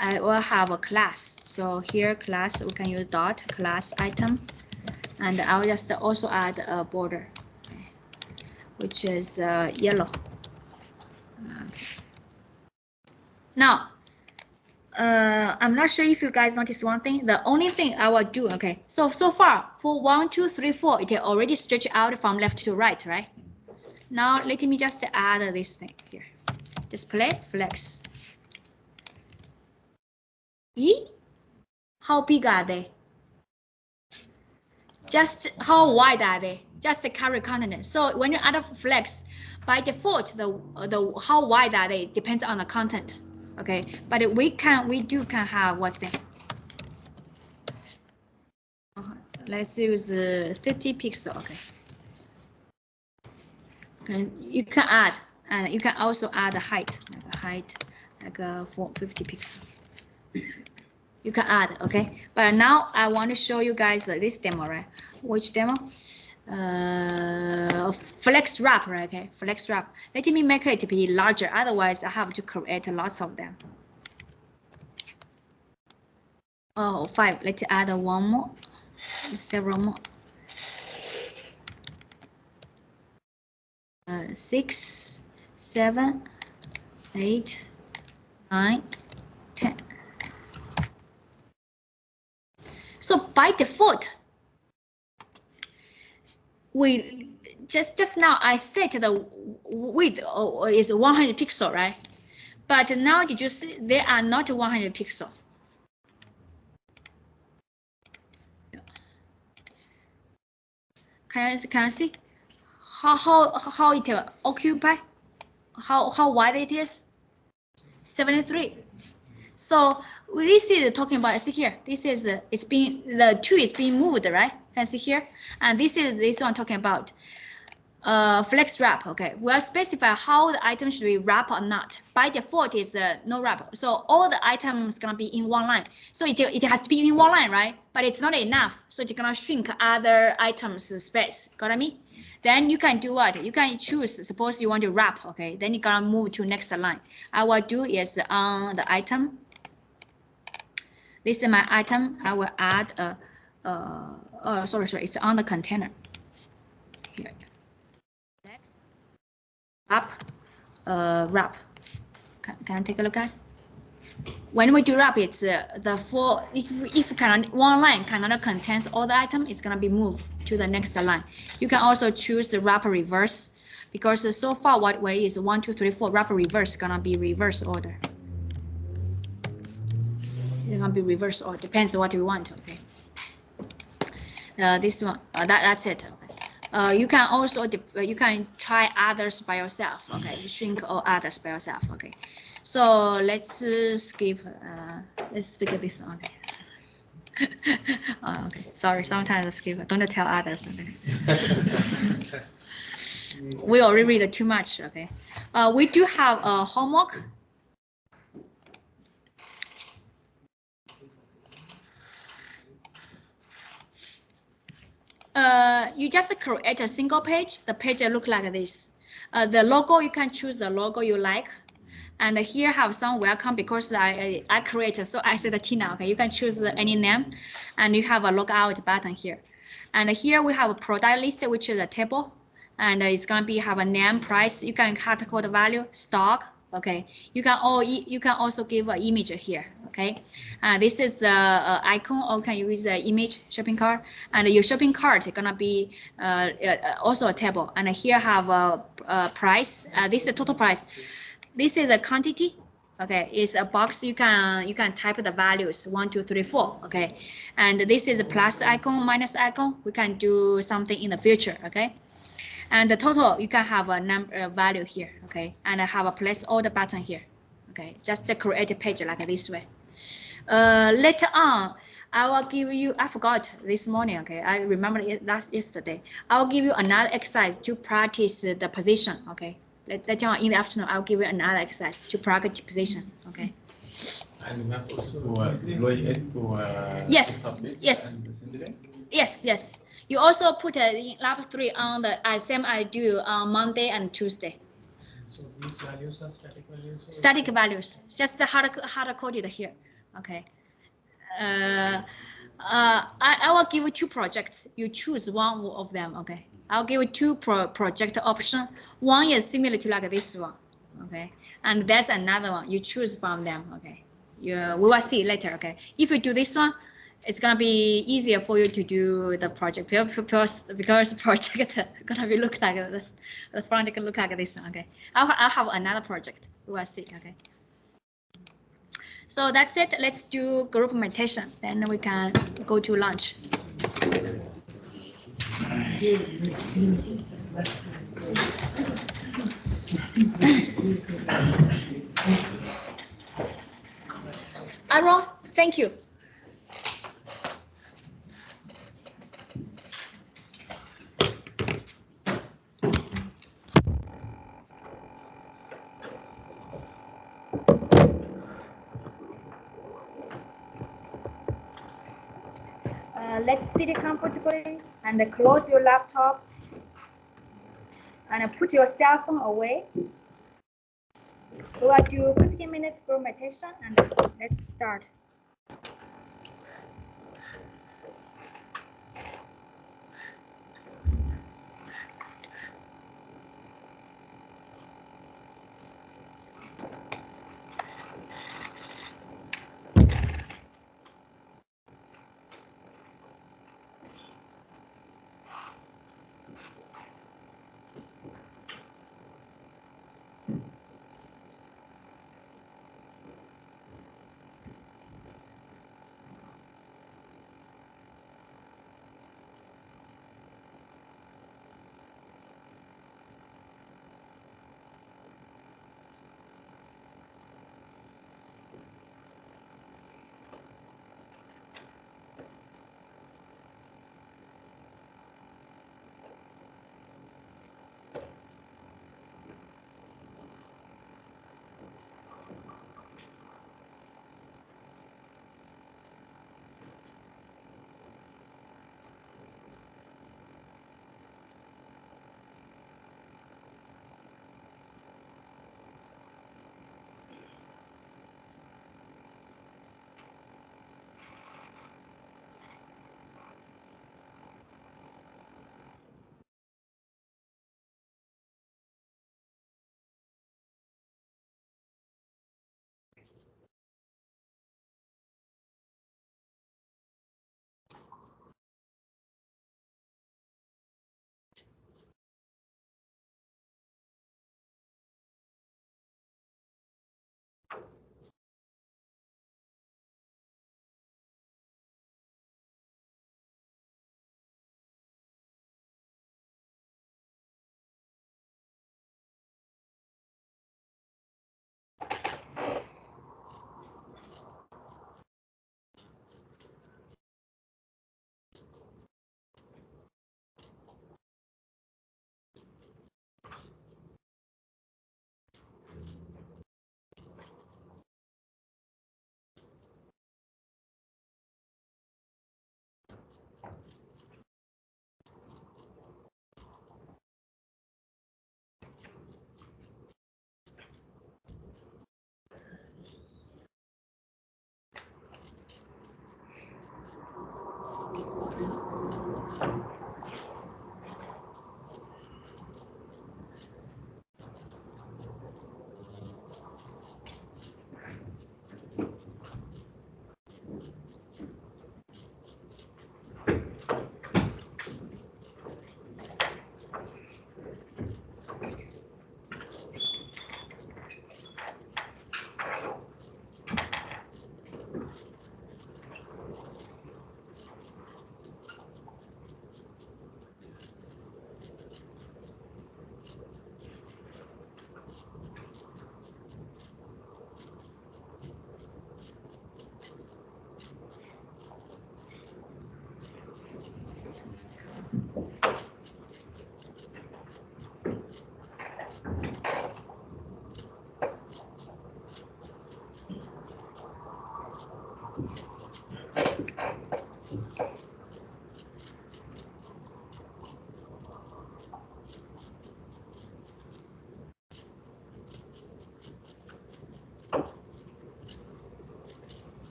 I will have a class. So here class, we can use dot class item, and I'll just also add a border, okay, which is yellow. Okay. Now, I'm not sure if you guys noticed one thing. The only thing I will do, okay, so far for 1, 2, 3, 4, it already stretched out from left to right, right? Now let me just add this thing here. Display flex. How big are they? Just how wide are they? Just the carry continent. So when you add a flex, by default, the how wide are they depends on the content. Okay, but we can have what's that? Let's use 50 pixel. Okay. And you can add, and you can also add the height, like 50 pixel. You can add, okay. But now I want to show you guys this demo, right? Which demo? Flex wrap, right? Okay, flex wrap. Let me make it be larger. Otherwise, I have to create lots of them. Oh, 5. Let's add one more, several more. 6, 7, 8, 9, 10. So by default, we just now I set the width is 100 pixel, right? But now did you see they are not 100 pixel? Can you see how it occupy? How wide it is? 73. So this is talking about, see here, this is it's being, the 2 is being moved, right? Can see here, and this one talking about flex wrap. Okay, we'll specify how the item should be wrap or not. By default is no wrap, so all the items gonna be in one line. So it has to be in one line, right? But it's not enough, so it's gonna shrink other items space. Got what I mean? Then you can do what? You can choose. Suppose you want to wrap. Okay, then you gotta move to next line. I will do is on the item. This is my item. I will add a, sorry, it's on the container. Here. Next, wrap, wrap. Can I take a look at? When we do wrap, it's the four. If one line cannot contains all the item, it's gonna be moved to the next line. You can also choose the wrap reverse, because so far where is 1, 2, 3, 4 wrap reverse gonna be reverse order. It's gonna be reverse order. Depends on what you want. Okay. This one. That's it. Okay. You can also you can try others by yourself. Okay. You shrink all others by yourself. Okay. So let's skip. Let's figure this on. Okay. Sorry. Sometimes I skip. Don't tell others. Okay. We already read too much. Okay. We do have a homework. You just create a single page. The page look like this. The logo, you can choose the logo you like. And here have some welcome, because I created, so I said Tina. Okay, you can choose any name, and you have a logout button here. And here we have a product list, which is a table, and it's gonna be have a name, price. You can cut code value, stock. Okay, you can also give an image here. Okay, this is a icon, or can you use the image shopping cart, and your shopping cart is gonna be also a table. And here have a price. This is the total price. This is a quantity. Okay, it's a box. You can type the values 1, 2, 3, 4. Okay, and this is a plus icon, minus icon. We can do something in the future. Okay. And the total, you can have a number value here, okay? And I have a place order button here, okay? Just to create a page like this way. Later on, I will give you, I forgot this morning, okay? I remember it yesterday. I'll give you another exercise to practice the position, okay? Later on in the afternoon, I'll give you another exercise to practice position, okay? And you have also to deploy it to yes, yes, yes, yes. You also put lab 3 on the same I do on Monday and Tuesday. So these values are static values? Static values, just hard coded here. Okay. I will give you 2 projects. You choose one of them. Okay. I'll give you 2 project option. One is similar to like this one. Okay. And that's another one. You choose from them. Okay. We will see later. Okay. If you do this one, it's gonna be easier for you to do the project because the project gonna be look like this. The front can look like this. Okay, I'll have another project. We will see. Okay. So that's it. Let's do group meditation. Then we can go to lunch. Aaron, thank you. Let's sit comfortably and close your laptops and put your cell phone away. We will do 15 minutes for meditation and let's start.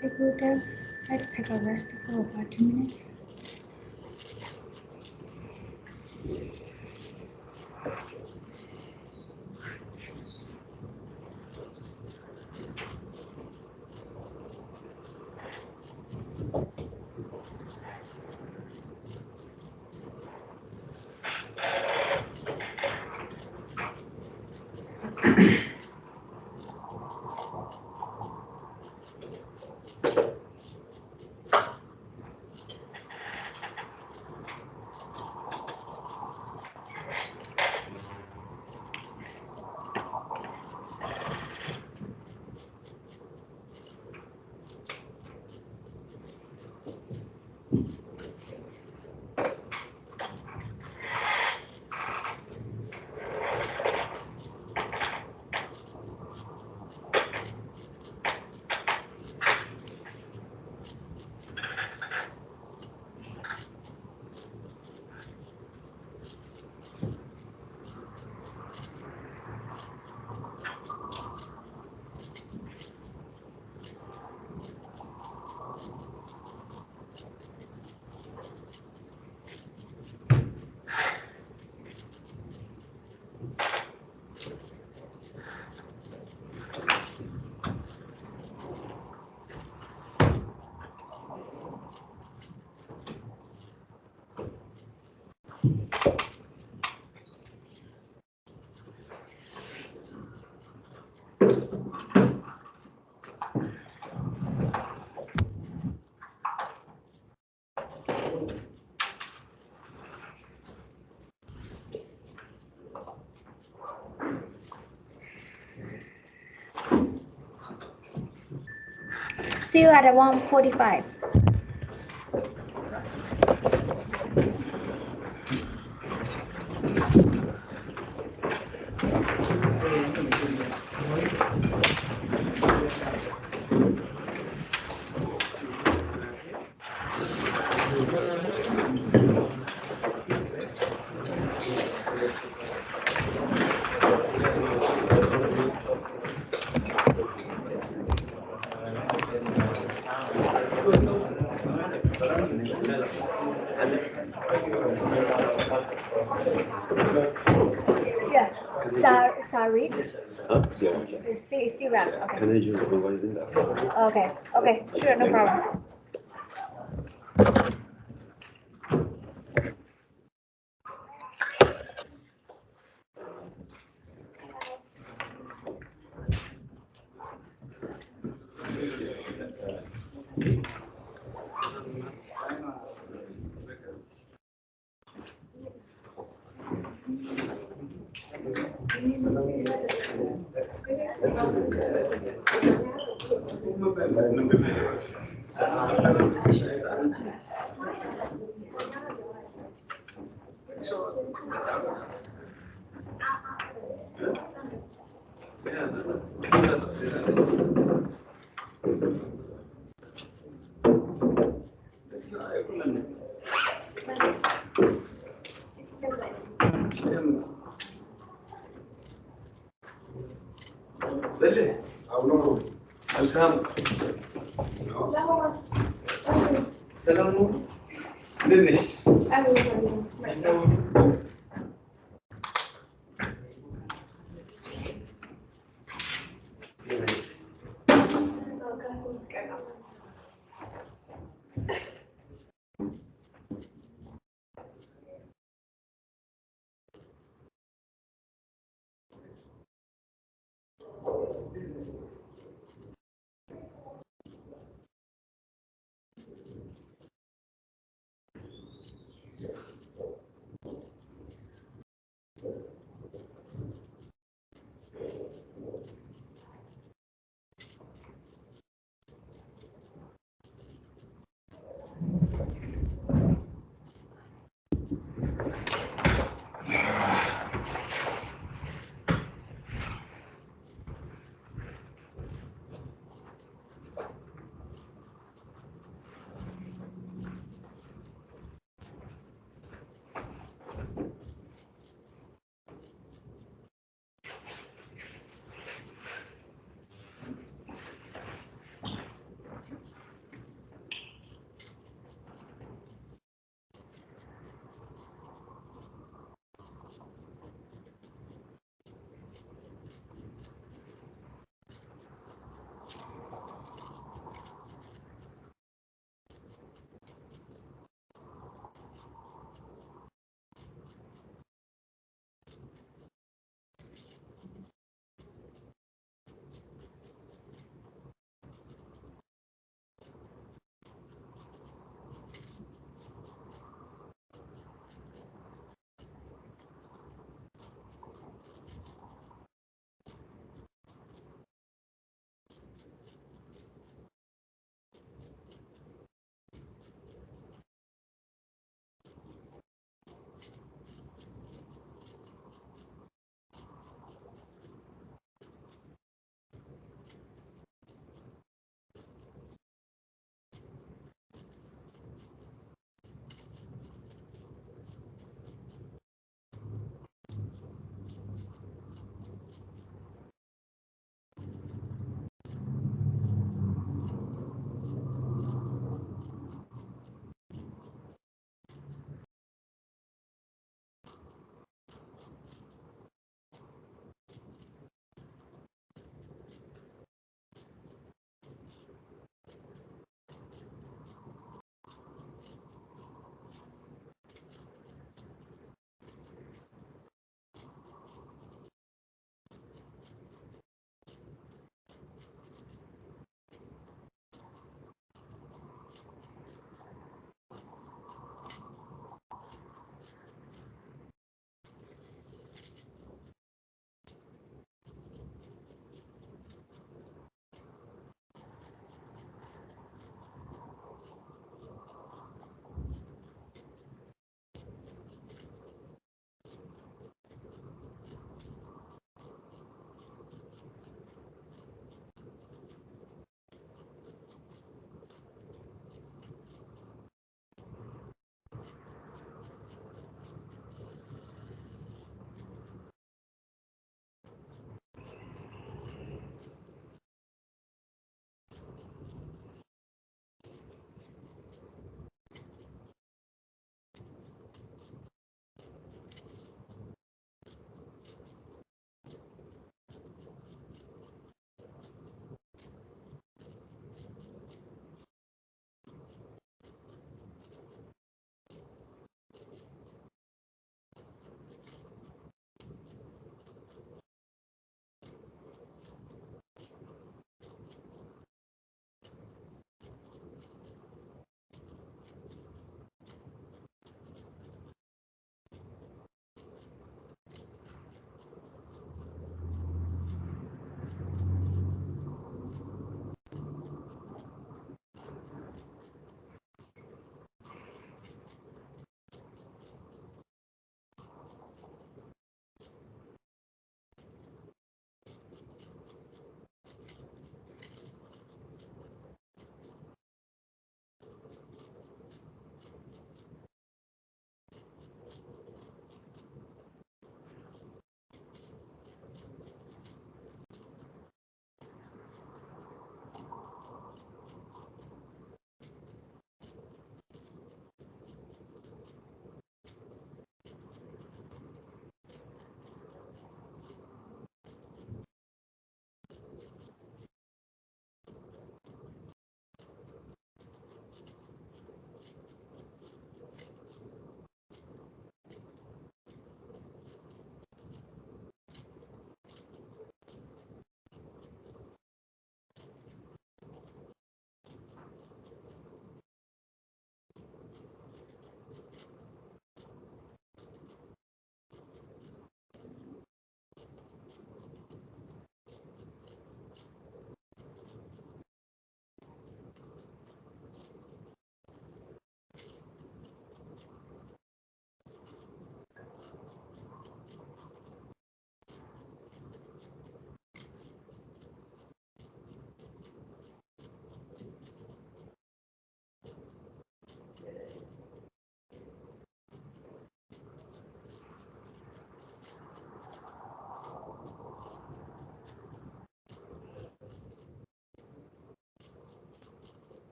Let's take a rest for about 2 minutes. See you at 1:45. Yeah, Sari. Syrup. Okay. Can I use otherwise than that? Okay. Okay. Sure. No problem.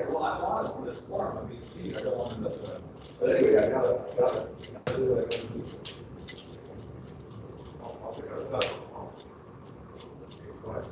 Okay, well, I lost this form of BC, I don't want to miss it. But anyway, I got it. I'll do it. I'll figure it out. Okay, go ahead.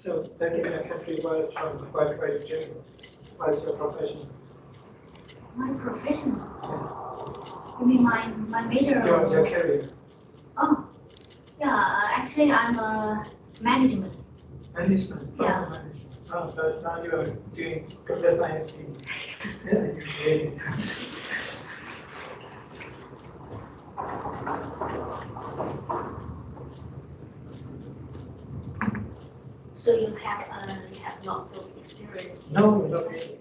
So, back in a country where quite German, what's your profession? My profession? You mean my major? Your career. Oh, yeah, actually I'm a management. Management. Yeah. Management. Oh, but now you are doing computer science things. Yeah. So you have lots of experience. No, nothing.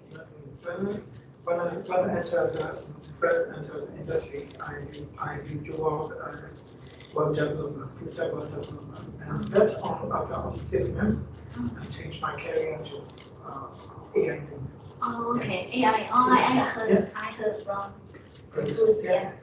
When I entered the first entered the industry, I used to work as web developer, full stack web developer, and that after 6 months, I changed my career to AI thing. Oh, okay. AI. Oh, I heard from Bruce. Yeah.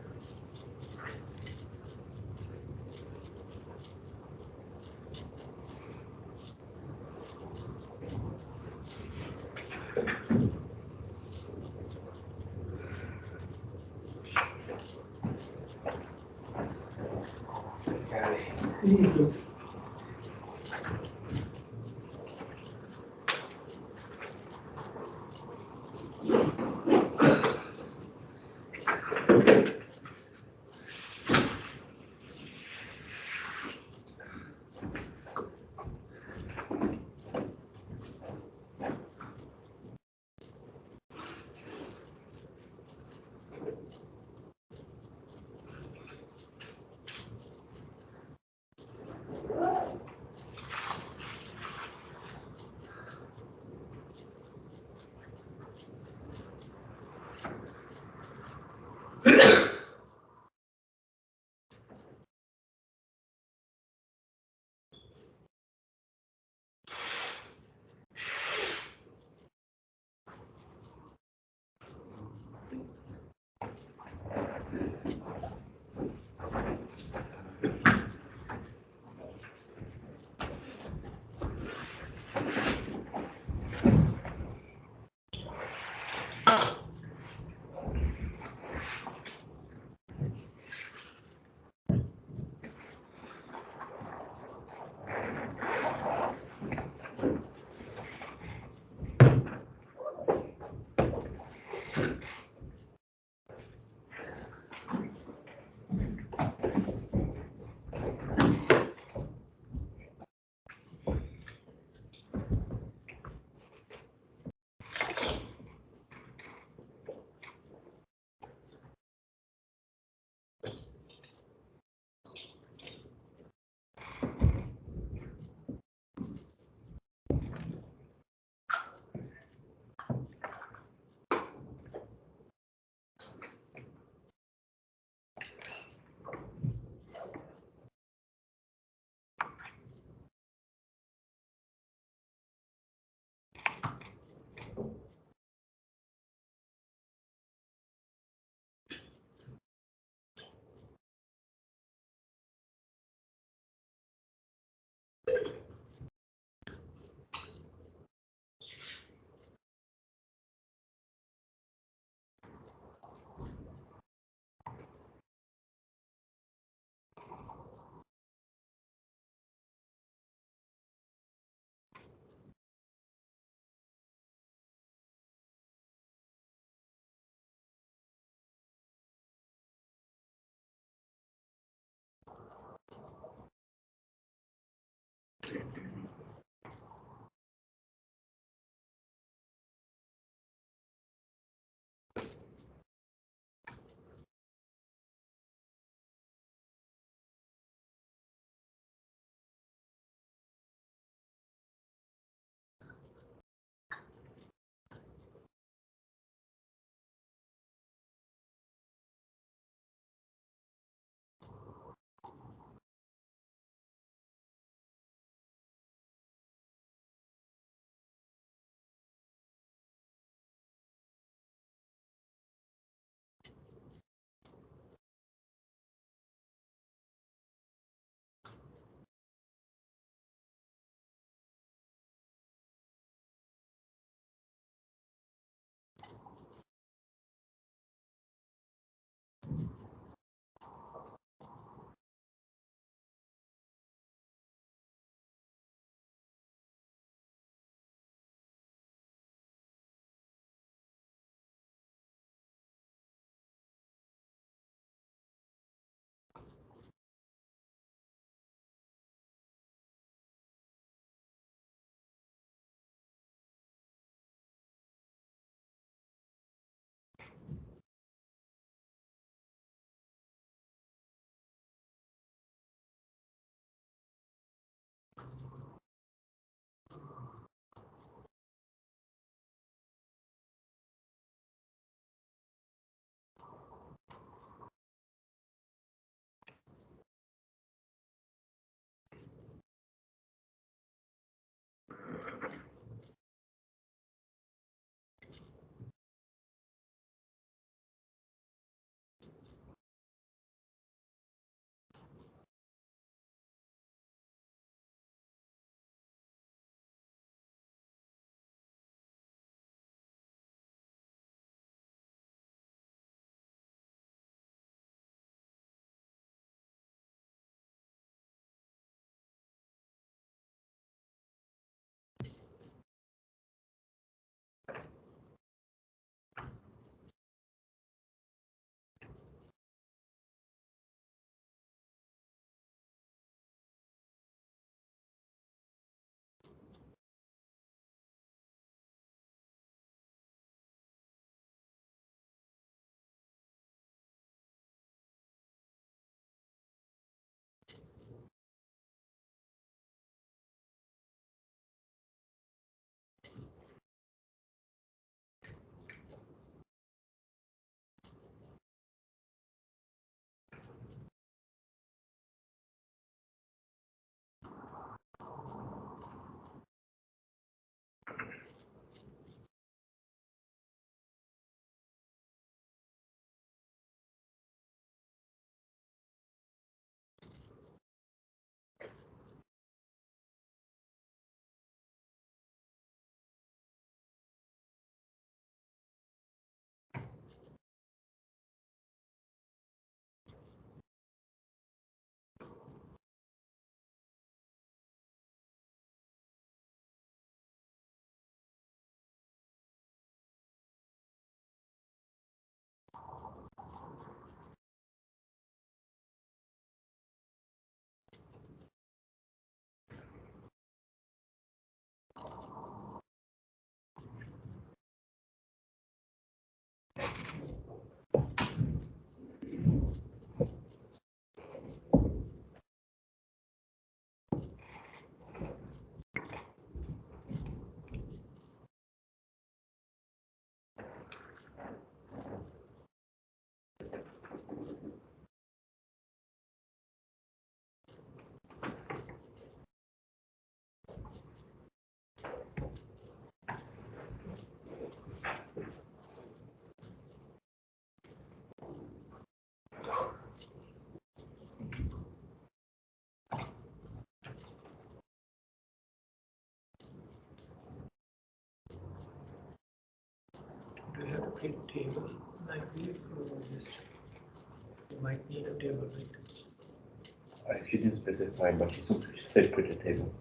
Do you have to create a table like this, or just you might need a table, right? She didn't specify, but she said create a table.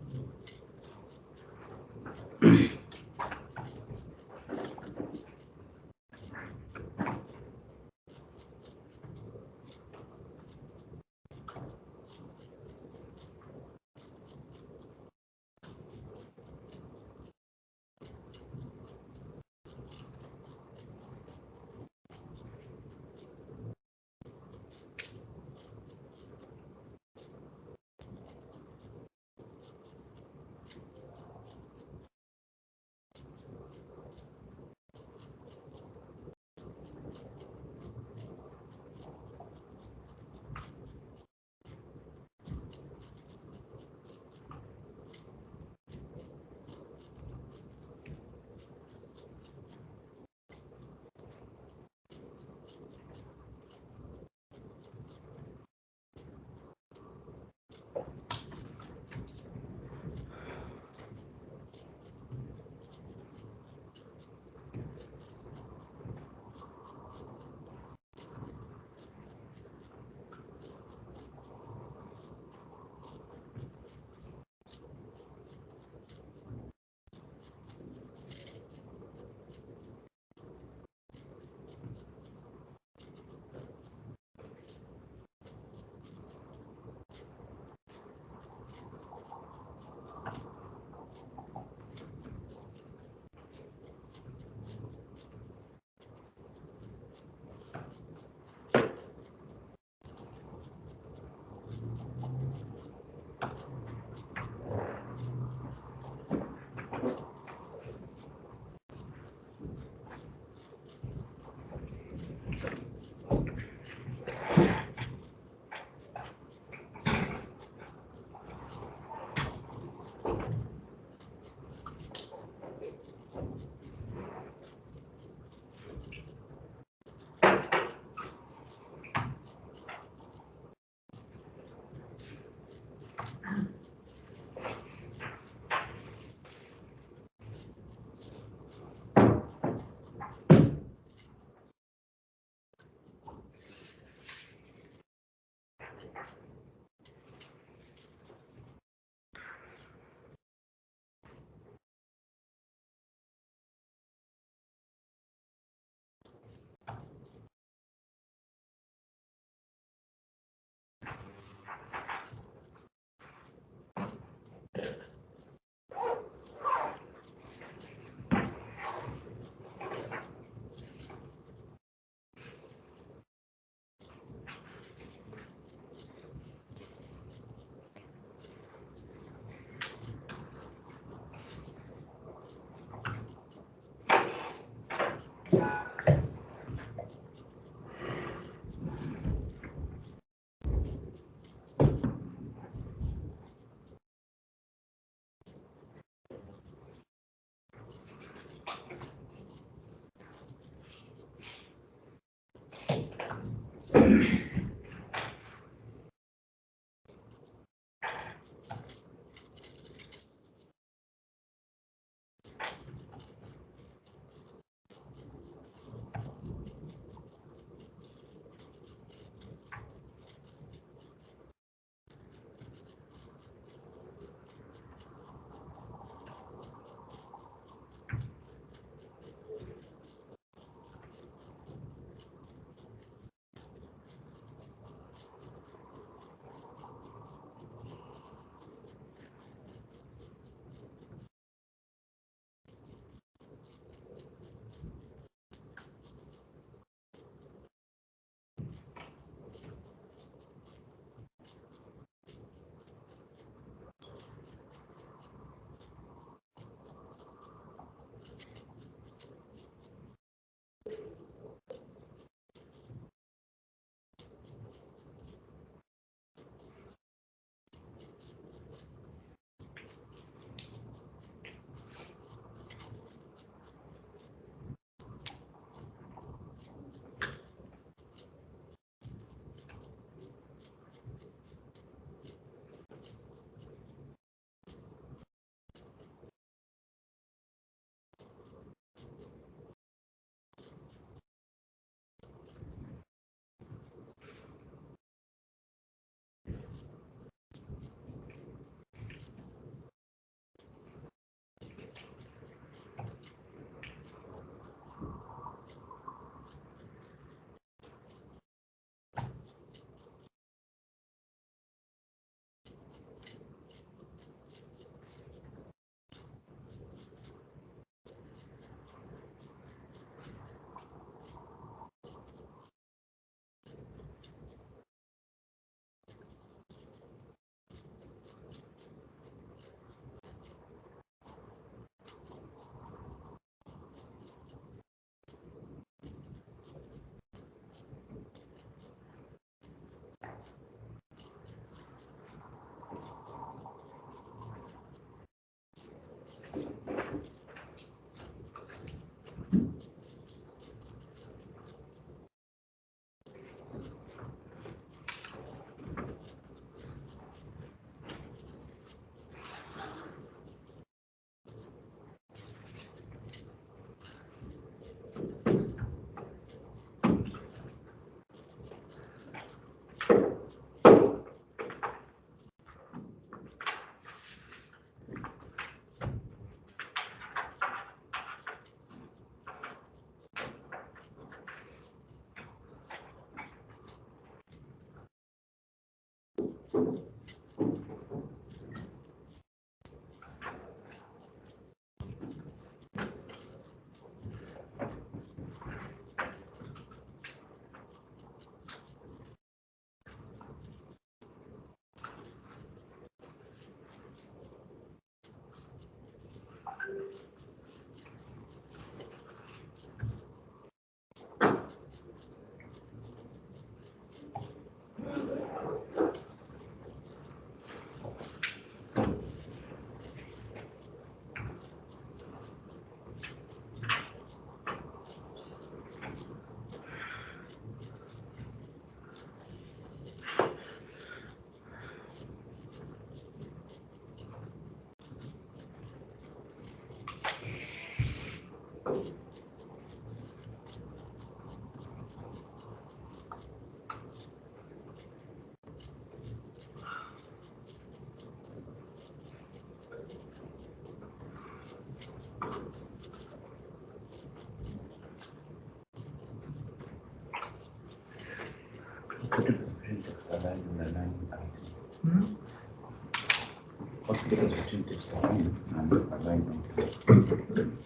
What's the difference between text alignment and alignment?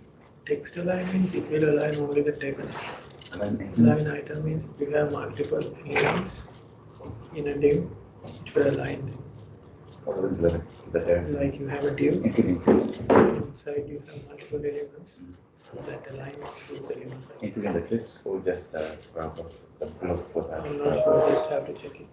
Text align means it will align only the text. Alignment. Line item means if you have multiple elements in a div, it will align them. What is the Like you have a div, including text? inside you have multiple elements that align those elements. Including the text or just the block for that? I'm not sure, just have to check it.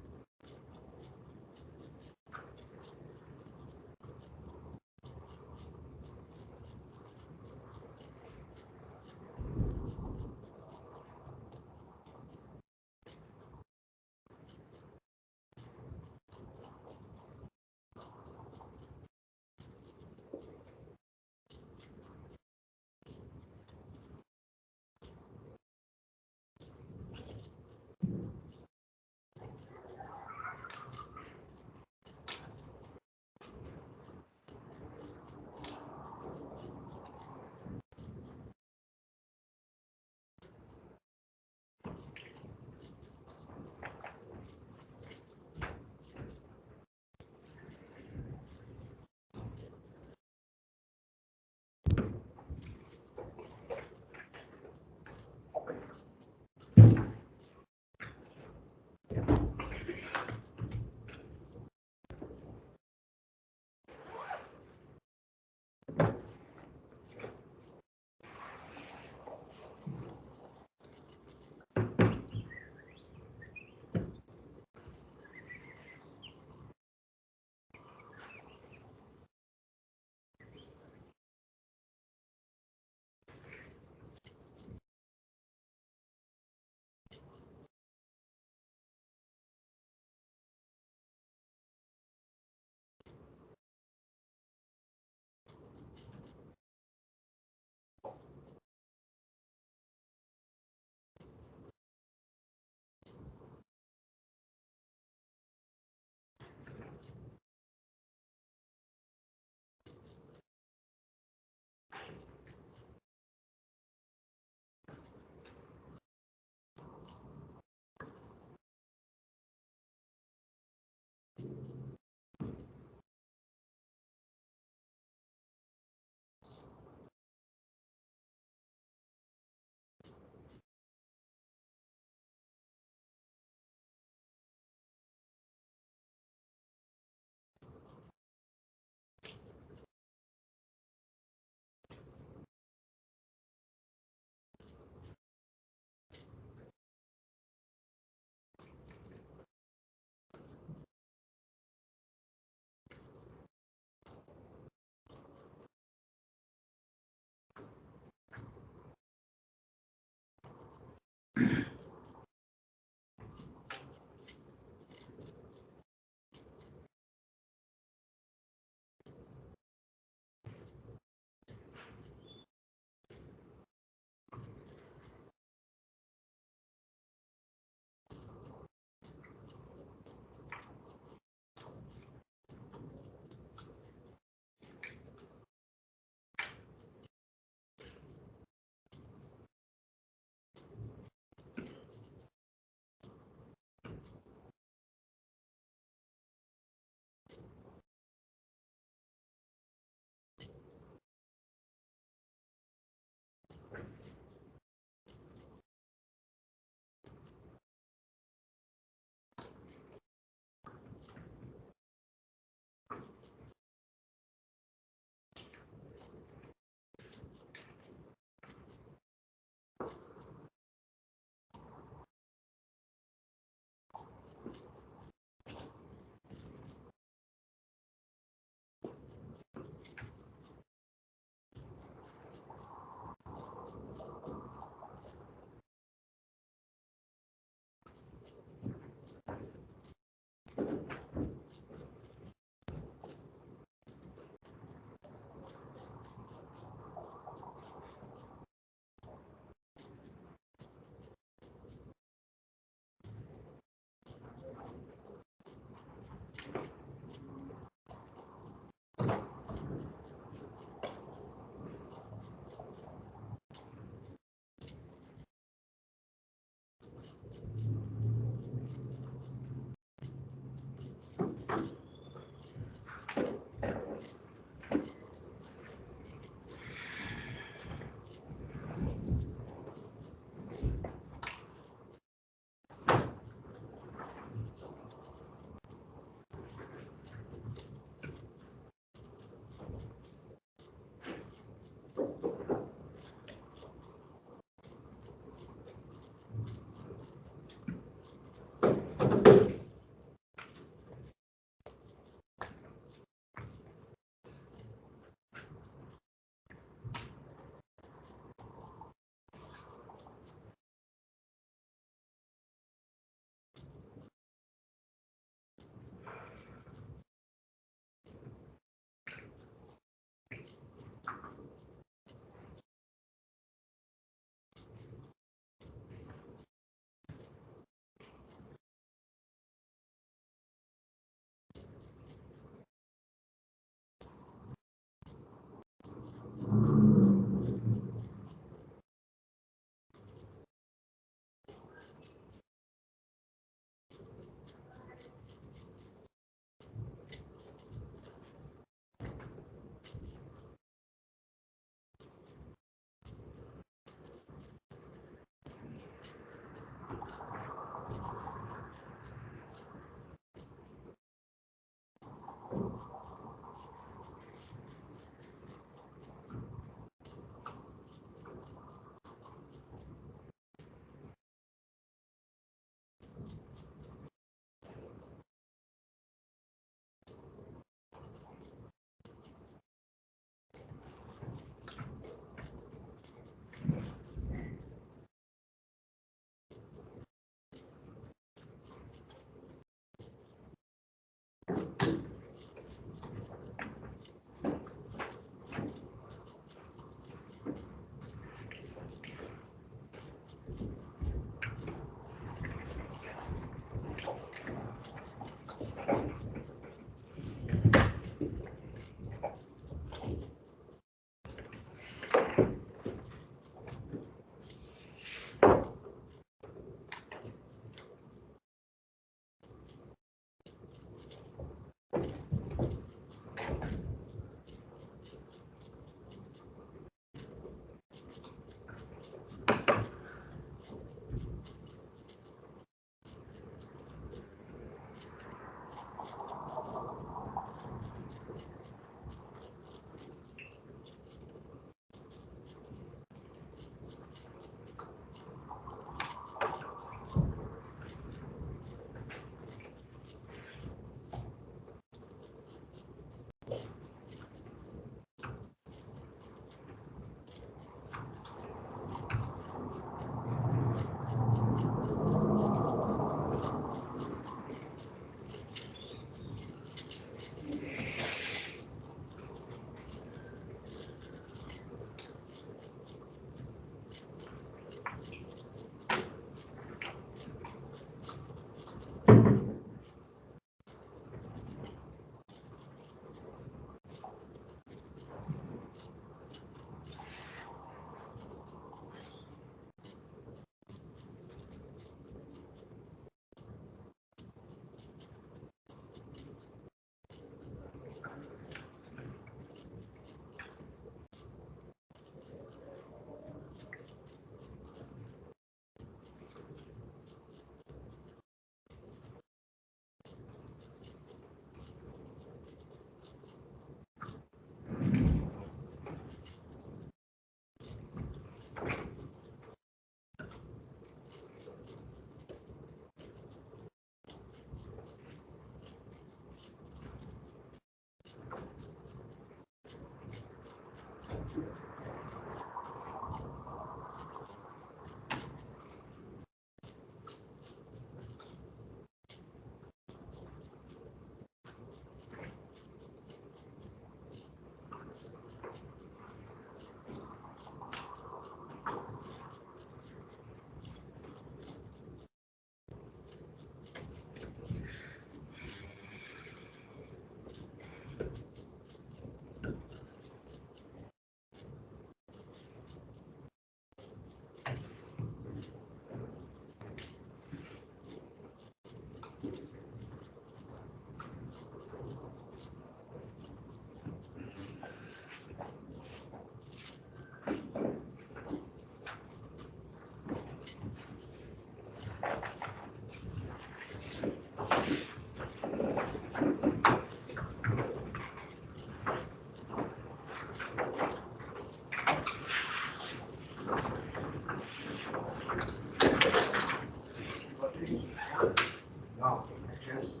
Gracias.